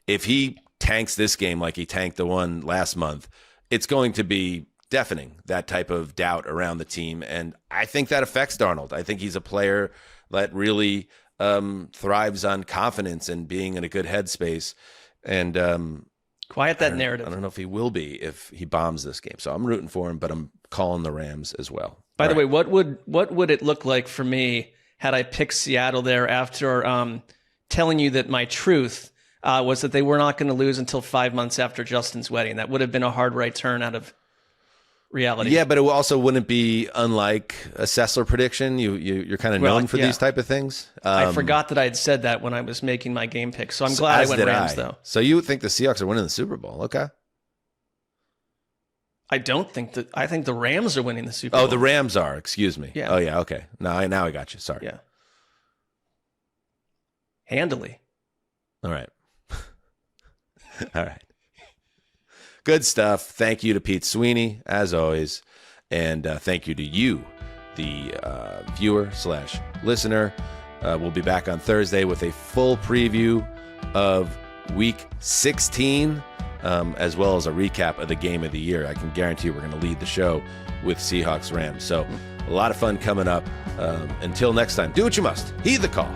Speaker 1: if he tanks this game like he tanked the one last month, it's going to be deafening, that type of doubt around the team. And I think that affects Darnold. I think he's a player that really thrives on confidence and being in a good headspace. And
Speaker 2: Quiet that narrative.
Speaker 1: I don't know if he will be if he bombs this game. So I'm rooting for him, but I'm calling the Rams as well.
Speaker 2: By the way, what would it look like for me had I picked Seattle there after telling you that my truth was that they were not going to lose until 5 months after Justin's wedding? That would have been a hard right turn out of reality.
Speaker 1: Yeah, but it also wouldn't be unlike a Sessler prediction. You're kind of known for these type of things.
Speaker 2: I forgot that I had said that when I was making my game pick. So I'm glad I went Rams, though.
Speaker 1: So you think the Seahawks are winning the Super Bowl? Okay.
Speaker 2: I don't think that. I think the Rams are winning the Super Bowl.
Speaker 1: Oh, the Rams are. Excuse me.
Speaker 2: Yeah.
Speaker 1: Oh, yeah. Okay. Now I got you. Sorry.
Speaker 2: Yeah. Handily.
Speaker 1: All right. All right. Good stuff. Thank you to Pete Sweeney, as always. And thank you to you, the viewer/listener. We'll be back on Thursday with a full preview of Week 16, as well as a recap of the game of the year. I can guarantee we're going to lead the show with Seahawks Rams. So a lot of fun coming up. Until next time, do what you must. Heed the call.